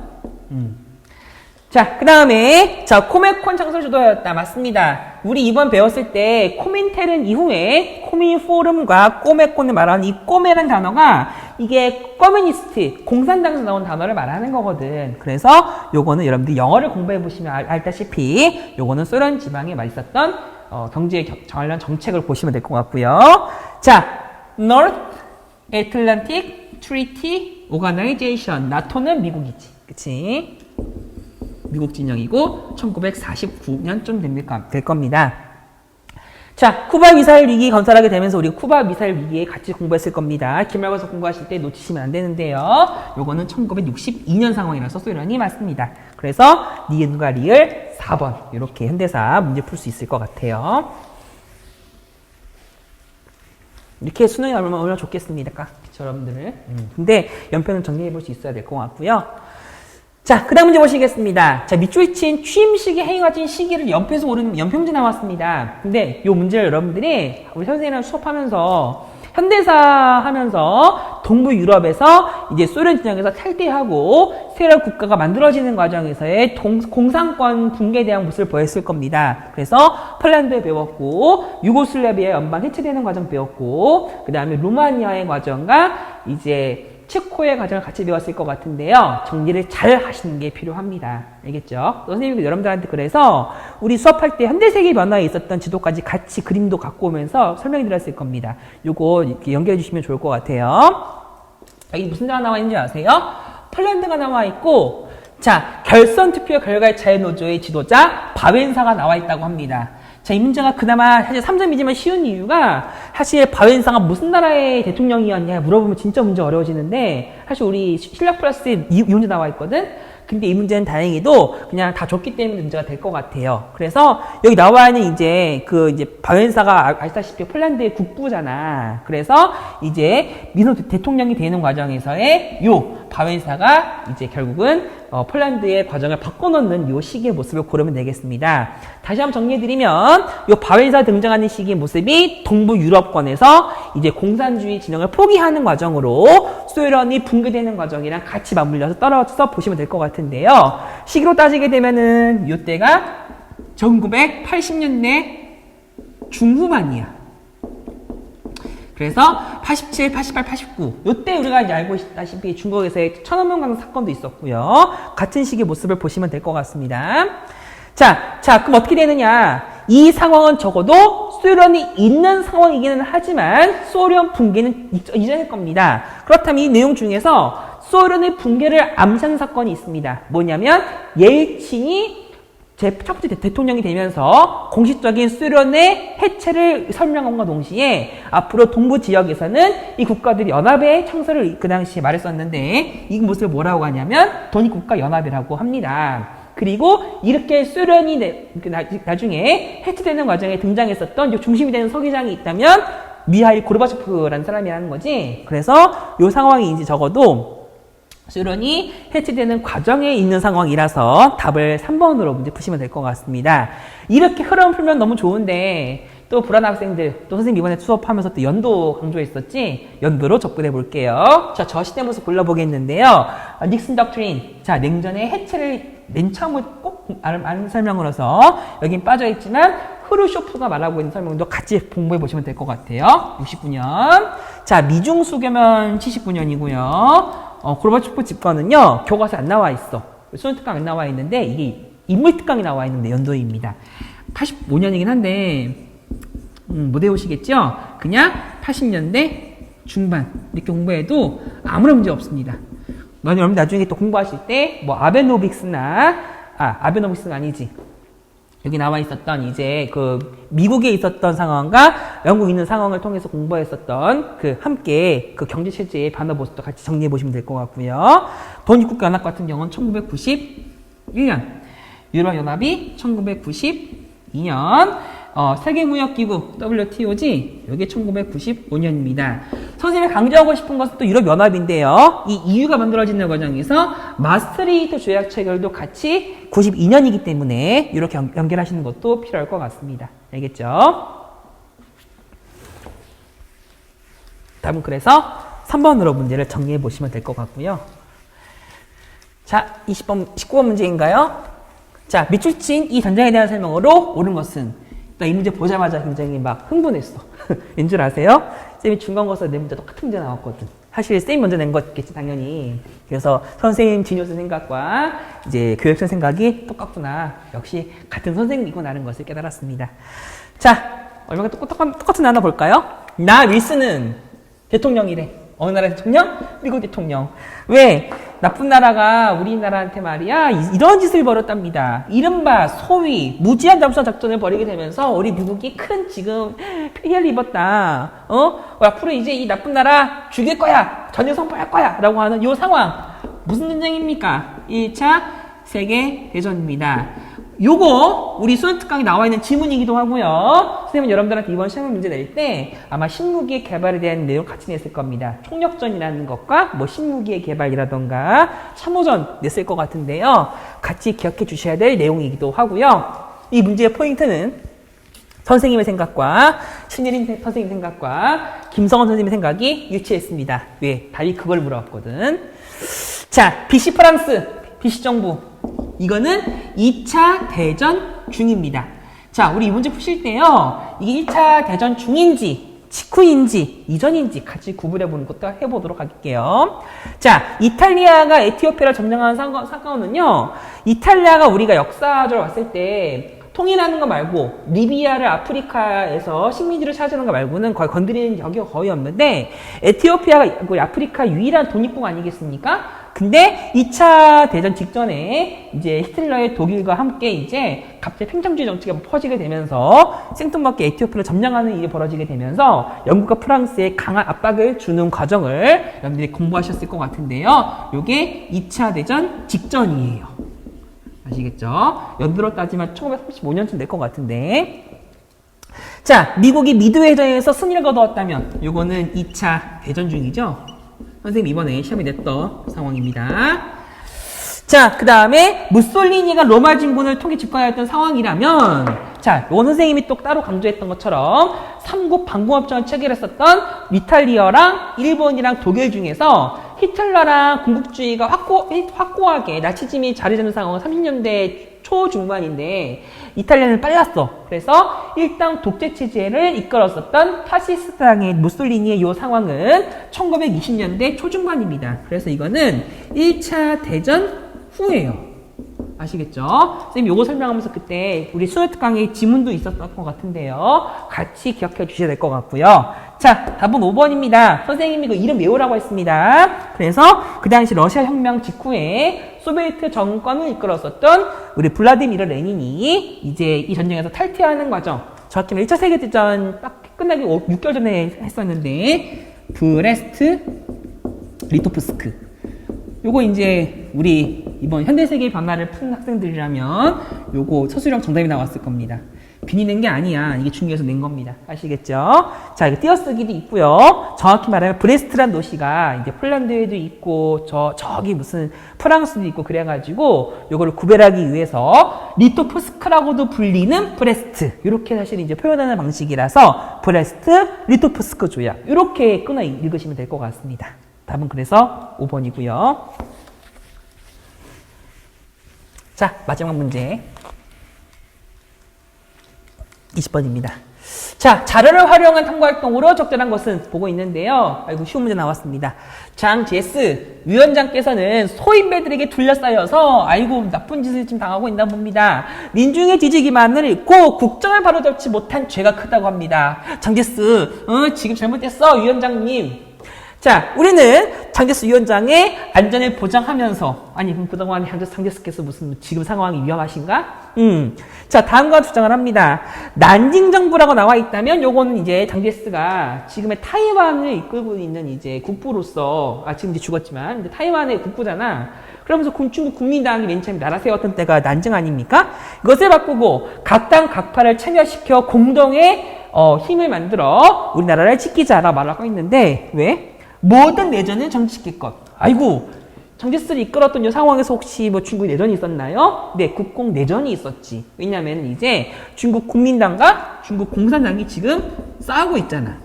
자, 그 다음에, 자, 코메콘 창설 주도하였다. 맞습니다. 우리 이번 배웠을 때, 코민텔은 이후에, 코민포럼과 꼬메콘을 말하는 이 꼬메라는 단어가, 이게 커뮤니스트, 공산당에서 나온 단어를 말하는 거거든. 그래서, 요거는 여러분들이 영어를 공부해보시면 알다시피, 요거는 소련 지방에 많이 있었던, 경제 관련 정책을 보시면 될 것 같고요. 자, North Atlantic Treaty Organization. 나토는 미국이지. 그치? 미국 진영이고 1949년쯤 될 겁니다. 자, 쿠바 미사일 위기 건설하게 되면서 우리 쿠바 미사일 위기에 같이 공부했을 겁니다. 기말고사 공부하실 때 놓치시면 안 되는데요. 요거는 1962년 상황이라서 소련이 맞습니다. 그래서 니은과 리을 4번 이렇게 현대사 문제 풀 수 있을 것 같아요. 이렇게 수능이 얼마나 좋겠습니까? 그쵸, 여러분들. 근데 연편은 정리해 볼 수 있어야 될 것 같고요. 자, 그 다음 문제 보시겠습니다. 자, 밑줄에 친 취임식에 행위가진 시기를 옆에서 오르는 연평지 나왔습니다. 근데 이 문제를 여러분들이 우리 선생님이랑 수업하면서 현대사 하면서 동부 유럽에서 이제 소련 진영에서 탈퇴하고 새로운 국가가 만들어지는 과정에서의 공산권 붕괴에 대한 모습을 보였을 겁니다. 그래서 폴란드에 배웠고, 유고슬라비아 연방 해체되는 과정 배웠고, 그 다음에 루마니아의 과정과 이제 체코의 과정을 같이 배웠을 것 같은데요. 정리를 잘 하시는 게 필요합니다. 알겠죠? 선생님이 여러분들한테 그래서 우리 수업할 때 현대세계 변화에 있었던 지도까지 같이 그림도 갖고 오면서 설명해 드렸을 겁니다. 요거 이렇게 연결해 주시면 좋을 것 같아요. 여기 무슨 나라가 나와 있는지 아세요? 폴란드가 나와 있고, 자, 결선 투표 결과의 자유노조의 지도자 바웬사가 나와 있다고 합니다. 자, 이 문제가 그나마 사실 3점이지만 쉬운 이유가, 사실 바웬사가 무슨 나라의 대통령이었냐 물어보면 진짜 문제 어려워지는데, 사실 우리 실력 플러스에 이 문제 나와 있거든? 근데 이 문제는 다행히도 그냥 다 줬기 때문에 문제가 될 것 같아요. 그래서 여기 나와 있는 이제 이제 바웬사가 아시다시피 폴란드의 국부잖아. 그래서 이제 민호 대통령이 되는 과정에서의 요 바웬사가 이제 결국은 폴란드의 과정을 바꿔놓는 요 시기의 모습을 고르면 되겠습니다. 다시 한번 정리해드리면 요 바웬사 등장하는 시기의 모습이 동부 유럽권에서 이제 공산주의 진영을 포기하는 과정으로 소련이 붕괴되는 과정이랑 같이 맞물려서 떨어져서 보시면 될 것 같은데요. 시기로 따지게 되면은 요 때가 1980년대 중후반이야. 그래서 87, 88, 89 요때 우리가 이제 알고 있다시피 중국에서의 천안문강 사건도 있었고요. 같은 시기의 모습을 보시면 될 것 같습니다. 자, 그럼 어떻게 되느냐? 이 상황은 적어도 소련이 있는 상황이기는 하지만 소련 붕괴는 이전일 겁니다. 그렇다면 이 내용 중에서 소련의 붕괴를 암시하는 사건이 있습니다. 뭐냐면 옐친이 첫 번째 대통령이 되면서 공식적인 소련의 해체를 설명함과 동시에 앞으로 동부 지역에서는 이 국가들이 연합의 창설을 그 당시에 말했었는데, 이 모습을 뭐라고 하냐면 독립국가연합이라고 합니다. 그리고 이렇게 소련이 나중에 해체되는 과정에 등장했었던 중심이 되는 서기장이 있다면 미하일 고르바초프라는 사람이라는 거지. 그래서 이 상황이 이제 적어도 소련이 해체되는 과정에 있는 상황이라서 답을 3번으로 문제 푸시면 될 것 같습니다. 이렇게 흐름 풀면 너무 좋은데 또 불안한 학생들, 또 선생님 이번에 수업하면서 또 연도 강조했었지? 연도로 접근해 볼게요. 자, 저 시대 모습 골라보겠는데요. 닉슨 덕트린. 자, 냉전의 해체를 맨 처음으로 꼭 아는 설명으로서 여긴 빠져있지만 흐르쇼프가 말하고 있는 설명도 같이 공부해 보시면 될 것 같아요. 69년. 자, 미중 수교면 79년이고요. 고르바초프 집권은요, 교과서에 안 나와 있어. 수능 특강 안 나와 있는데, 이게 인물 특강이 나와 있는데 연도입니다. 85년이긴 한데, 못 외우시겠죠? 그냥 80년대 중반 이렇게 공부해도 아무런 문제 없습니다. 여러분 나중에 또 공부하실 때 뭐 아베노믹스가 아니지. 여기 나와 있었던 이제 그 미국에 있었던 상황과 영국에 있는 상황을 통해서 공부했었던 그 함께 그 경제 체제의 변화 모습도 같이 정리해 보시면 될 것 같고요. 독립국가연합 같은 경우는 1991년, 유럽연합이 1992년, 세계무역기구 WTO지 이게 1995년입니다. 선생님이 강조하고 싶은 것은 또 유럽연합인데요. 이 EU가 만들어지는 과정에서 마스트리히트 조약 체결도 같이 92년이기 때문에 이렇게 연결하시는 것도 필요할 것 같습니다. 알겠죠? 다음은 그래서 3번으로 문제를 정리해 보시면 될 것 같고요. 자, 19번 문제인가요? 자, 밑줄친 이 전쟁에 대한 설명으로 옳은 것은, 나 이 문제 보자마자 굉장히 막 흥분했어. 왠 줄 아세요? 쌤이 중간고사 내 문제 똑같은 문제 나왔거든. 사실 쌤이 먼저 낸 거겠지, 당연히. 그래서 선생님, 진효선 생각과 이제 교육생 생각이 똑같구나. 역시 같은 선생님이구나라는 것을 깨달았습니다. 자, 얼마나 똑같은 하나 볼까요? 나 윌슨은 대통령이래. 어느 나라 대통령? 미국 대통령. 왜? 나쁜 나라가 우리나라한테 말이야 이런 짓을 벌였답니다. 이른바 소위 무지한 잠수함 작전을 벌이게 되면서 우리 미국이 큰 지금 피해를 입었다. 앞으로 이제 이 나쁜 나라 죽일 거야. 전쟁 선포할 거야. 라고 하는 이 상황. 무슨 전쟁입니까? 1차 세계대전입니다. 요거 우리 수능 특강에 나와 있는 지문이기도 하고요. 선생님은 여러분들한테 이번 시험 문제 낼 때 아마 신무기의 개발에 대한 내용 같이 냈을 겁니다. 총력전이라는 것과 뭐 신무기의 개발이라던가 참호전 냈을 것 같은데요. 같이 기억해 주셔야 될 내용이기도 하고요. 이 문제의 포인트는 선생님의 생각과 신예린 선생님 생각과 김성원 선생님의 생각이 일치했습니다. 왜? 답이 그걸 물어봤거든. 자, BC 프랑스, BC 정부. 이거는 2차 대전 중입니다. 자, 우리 이 문제 푸실 때요. 이게 1차 대전 중인지, 직후인지, 이전인지 같이 구분해보는 것도 해보도록 할게요. 자, 이탈리아가 에티오피아를 점령한 사건은요. 이탈리아가 우리가 역사적으로 봤을 때 통일하는 거 말고 리비아를 아프리카에서 식민지를 차지하는 거 말고는 거의 건드리는 적이 거의 없는데 에티오피아가 아프리카 유일한 독립국 아니겠습니까? 근데 2차 대전 직전에 이제 히틀러의 독일과 함께 이제 갑자기 팽창주의 정치가 퍼지게 되면서 생뚱맞게 에티오피아를 점령하는 일이 벌어지게 되면서 영국과 프랑스에 강한 압박을 주는 과정을 여러분들이 공부하셨을 것 같은데요. 이게 2차 대전 직전이에요. 아시겠죠? 연도로 따지면 1935년쯤 될 것 같은데. 자, 미국이 미드웨이전에서 승리를 거두었다면 요거는 2차 대전 중이죠. 선생님 이번에 시험에 냈던 상황입니다. 자, 그 다음에 무솔리니가 로마 진군을 통해 집권하였던 상황이라면, 자, 요 선생님이 또 따로 강조했던 것처럼 삼국 반공합작을 체결했었던 이탈리아랑 일본이랑 독일 중에서 히틀러랑 군국주의가 확고하게 나치즘이 자리 잡는 상황은 30년대 초중반인데 이탈리아는 빨랐어. 그래서 일당 독재 체제를 이끌었었던 파시스트당의 무솔리니의 이 상황은 1920년대 초중반입니다. 그래서 이거는 1차 대전 후예요. 아시겠죠? 선생님 요거 설명하면서 그때 우리 수능 특강에 지문도 있었던 것 같은데요. 같이 기억해 주셔야 될 것 같고요. 자, 답은 5번입니다. 선생님이 그 이름 외우라고 했습니다. 그래서 그 당시 러시아 혁명 직후에 소비에트 정권을 이끌었었던 우리 블라디미르 레닌이 이제 이 전쟁에서 탈퇴하는 과정. 정확히는 1차 세계대전 딱 끝나기 6개월 전에 했었는데 브레스트 리토프스크. 요거 이제 우리 이번 현대세계의 변화를 푼 학생들이라면 요거 서술형 정답이 나왔을 겁니다. 괜히 낸 게 아니야. 이게 중요해서 낸 겁니다. 아시겠죠? 자, 이거 띄어쓰기도 있고요. 정확히 말하면 브레스트란 도시가 이제 폴란드에도 있고, 저기 무슨 프랑스도 있고, 그래가지고, 요거를 구별하기 위해서, 리토프스크라고도 불리는 브레스트. 이렇게 사실 이제 표현하는 방식이라서, 브레스트, 리토프스크 조약. 이렇게 끊어 읽으시면 될 것 같습니다. 답은 그래서 5번이고요. 자, 마지막 문제. 20번입니다. 자, 자료를 활용한 탐구활동으로 적절한 것은 보고 있는데요. 아이고, 쉬운 문제 나왔습니다. 장 제스 위원장께서는 소인배들에게 둘러싸여서 아이고 나쁜 짓을 지금 당하고 있나 봅니다. 민중의 지지기만을 잃고 국정을 바로잡지 못한 죄가 크다고 합니다. 장 제스, 지금 잘못됐어, 위원장님. 자, 우리는 장제스 위원장의 안전을 보장하면서, 아니, 그럼 그동안 장제스께서 무슨 지금 상황이 위험하신가? 자, 다음과 주장을 합니다. 난징 정부라고 나와 있다면, 요거는 이제 장제스가 지금의 타이완을 이끌고 있는 이제 국부로서, 지금 이제 죽었지만, 이제 타이완의 국부잖아. 그러면서 중국 국민당이 맨 처음에 나라 세웠던 때가 난징 아닙니까? 이것을 바꾸고, 각 당 각파를 참여시켜 공동의, 힘을 만들어 우리나라를 지키자라 말하고 있는데, 왜? 모든 내전은 정치적 것. 아이고, 장제스를 이끌었던 이 상황에서 혹시 뭐 중국 내전이 있었나요? 네, 국공 내전이 있었지. 왜냐면 이제 중국 국민당과 중국 공산당이 지금 싸우고 있잖아.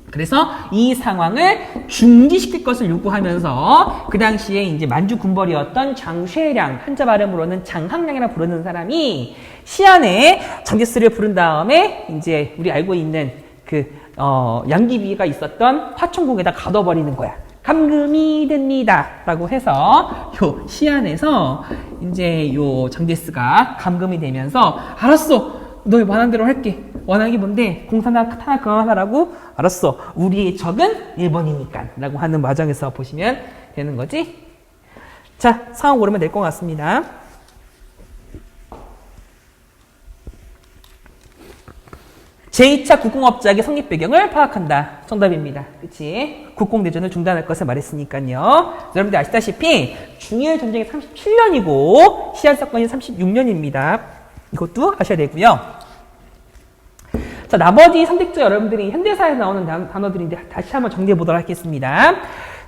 그래서 이 상황을 중지시킬 것을 요구하면서 그 당시에 이제 만주 군벌이었던 장쉐량, 한자 발음으로는 장항량이라 부르는 사람이 시안에 장제스를 부른 다음에 이제 우리 알고 있는 양귀비가 있었던 화천궁에다 가둬버리는 거야. 감금이 됩니다. 라고 해서, 요 시안에서, 이제 요 장제스가 감금이 되면서, 알았어! 너 원하는 대로 할게. 원하는 게 뭔데? 공산당 하나 그만하라고? 알았어. 우리의 적은 일본이니까. 라고 하는 과정에서 보시면 되는 거지. 자, 상황 고르면 될 것 같습니다. 제2차 국공업작의 성립 배경을 파악한다. 정답입니다. 그치? 국공내전을 중단할 것을 말했으니까요. 여러분들 아시다시피 중일 전쟁이 37년이고 시안 사건이 36년입니다. 이것도 아셔야 되고요. 자, 나머지 선택지 여러분들이 현대사에서 나오는 단어들인데 다시 한번 정리해 보도록 하겠습니다.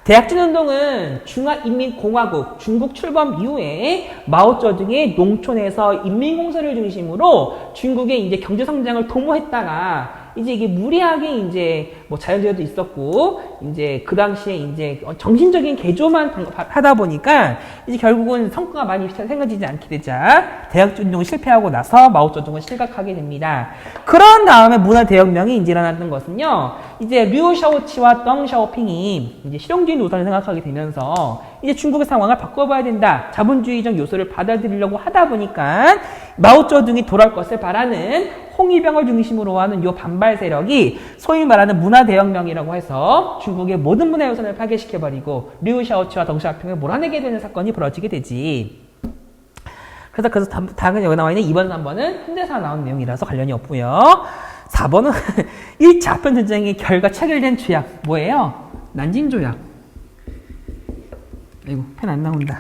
대약진운동은 중화인민공화국 중국 출범 이후에 마오쩌둥의 농촌에서 인민공사를 중심으로 중국의 이제 경제성장을 도모했다가 이제 이게 무리하게 이제 뭐 자연재해도 있었고 이제 그 당시에 이제 정신적인 개조만 하다 보니까 이제 결국은 성과가 많이 생겨지지 않게 되자 대약진운동이 실패하고 나서 마오쩌둥은 실각하게 됩니다. 그런 다음에 문화대혁명이 이제 일어났던 것은요. 이제 류 샤오치와 덩 샤오핑이 이제 실용주의 노선을 생각하게 되면서 이제 중국의 상황을 바꿔봐야 된다. 자본주의적 요소를 받아들이려고 하다 보니까 마오쩌둥이 돌아올 것을 바라는 홍위병을 중심으로 하는 요 반발 세력이 소위 말하는 문화대혁명이라고 해서 중국의 모든 문화 요선을 파괴시켜버리고 류 샤오치와 덩 샤오핑을 몰아내게 되는 사건이 벌어지게 되지. 그래서 당연히 여기 나와 있는 2번, 3번은 현대사 나온 내용이라서 관련이 없고요. 4번은 1차 아편전쟁의 결과 체결된 조약 뭐예요? 난징 조약. 아이고 펜 안 나온다.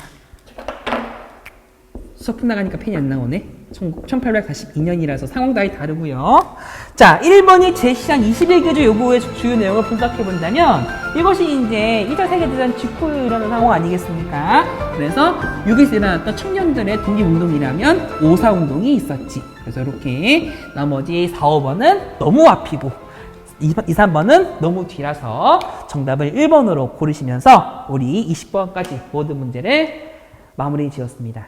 수업 끝나가니까 펜이 안 나오네. 1842년이라서 상황 다이 다르고요. 자, 1번이 제 시장 21개조 요구의 주요 내용을 분석해 본다면 이것이 이제 2차 세계대전 직후 일어난 상황 아니겠습니까? 그래서 여기서 일어났던 청년들의 독립운동이라면 5.4운동이 있었지. 그래서 이렇게 나머지 4, 5번은 너무 앞이고 2, 3번은 너무 뒤라서 정답을 1번으로 고르시면서 우리 20번까지 모든 문제를 마무리 지었습니다.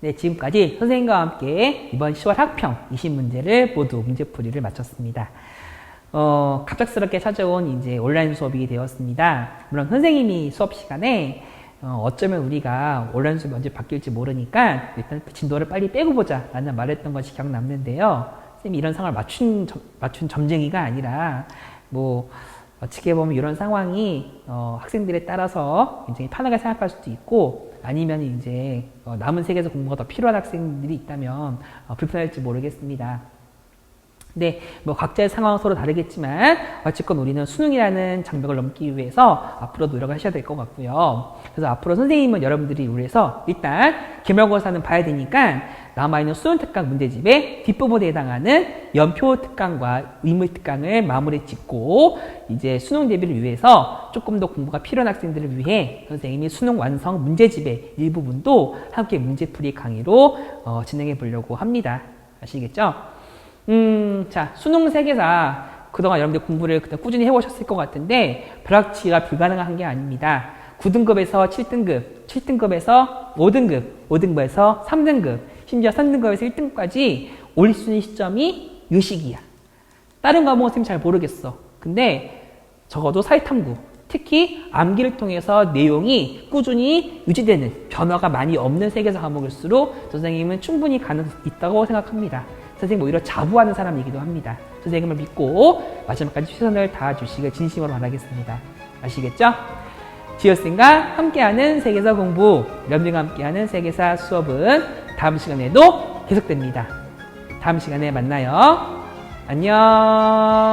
네, 지금까지 선생님과 함께 이번 10월 학평 20문제를 모두 문제풀이를 마쳤습니다. 갑작스럽게 찾아온 이제 온라인 수업이 되었습니다. 물론 선생님이 수업 시간에 어쩌면 우리가 온라인 수업이 언제 바뀔지 모르니까 일단 진도를 빨리 빼고 보자 라는 말했던 것이 기억남는데요. 선생님이 이런 상황을 맞춘 점쟁이가 아니라 뭐 어떻게 보면 이런 상황이 학생들에 따라서 굉장히 편하게 생각할 수도 있고 아니면 이제 남은 세계에서 공부가 더 필요한 학생들이 있다면 불편할지 모르겠습니다. 네, 뭐 각자의 상황은 서로 다르겠지만 어쨌건 우리는 수능이라는 장벽을 넘기 위해서 앞으로 노력을 하셔야 될 것 같고요. 그래서 앞으로 선생님은 여러분들이 위해서 일단 기말고사는 봐야 되니까 남아있는 수능특강 문제집의 뒷부분에 해당하는 연표특강과 의무특강을 마무리 짓고 이제 수능 대비를 위해서 조금 더 공부가 필요한 학생들을 위해 선생님이 수능 완성 문제집의 일부분도 함께 문제풀이 강의로 진행해 보려고 합니다. 아시겠죠? 자, 수능 세계사 그동안 여러분들 공부를 그냥 꾸준히 해오셨을 것 같은데 불합치가 불가능한 게 아닙니다. 9등급에서 7등급, 7등급에서 5등급, 5등급에서 3등급, 심지어 3등급에서 1등급까지 올 수 있는 시점이 이 시기야. 다른 과목은 선생님 잘 모르겠어. 근데 적어도 사회탐구, 특히 암기를 통해서 내용이 꾸준히 유지되는 변화가 많이 없는 세계사 과목일수록 선생님은 충분히 가능성이 있다고 생각합니다. 선생님 오히려 자부하는 사람이기도 합니다. 선생님을 믿고 마지막까지 최선을 다해주시길 진심으로 바라겠습니다. 아시겠죠? 지효쌤과 함께하는 세계사 공부, 여러분들과 함께하는 세계사 수업은 다음 시간에도 계속됩니다. 다음 시간에 만나요. 안녕.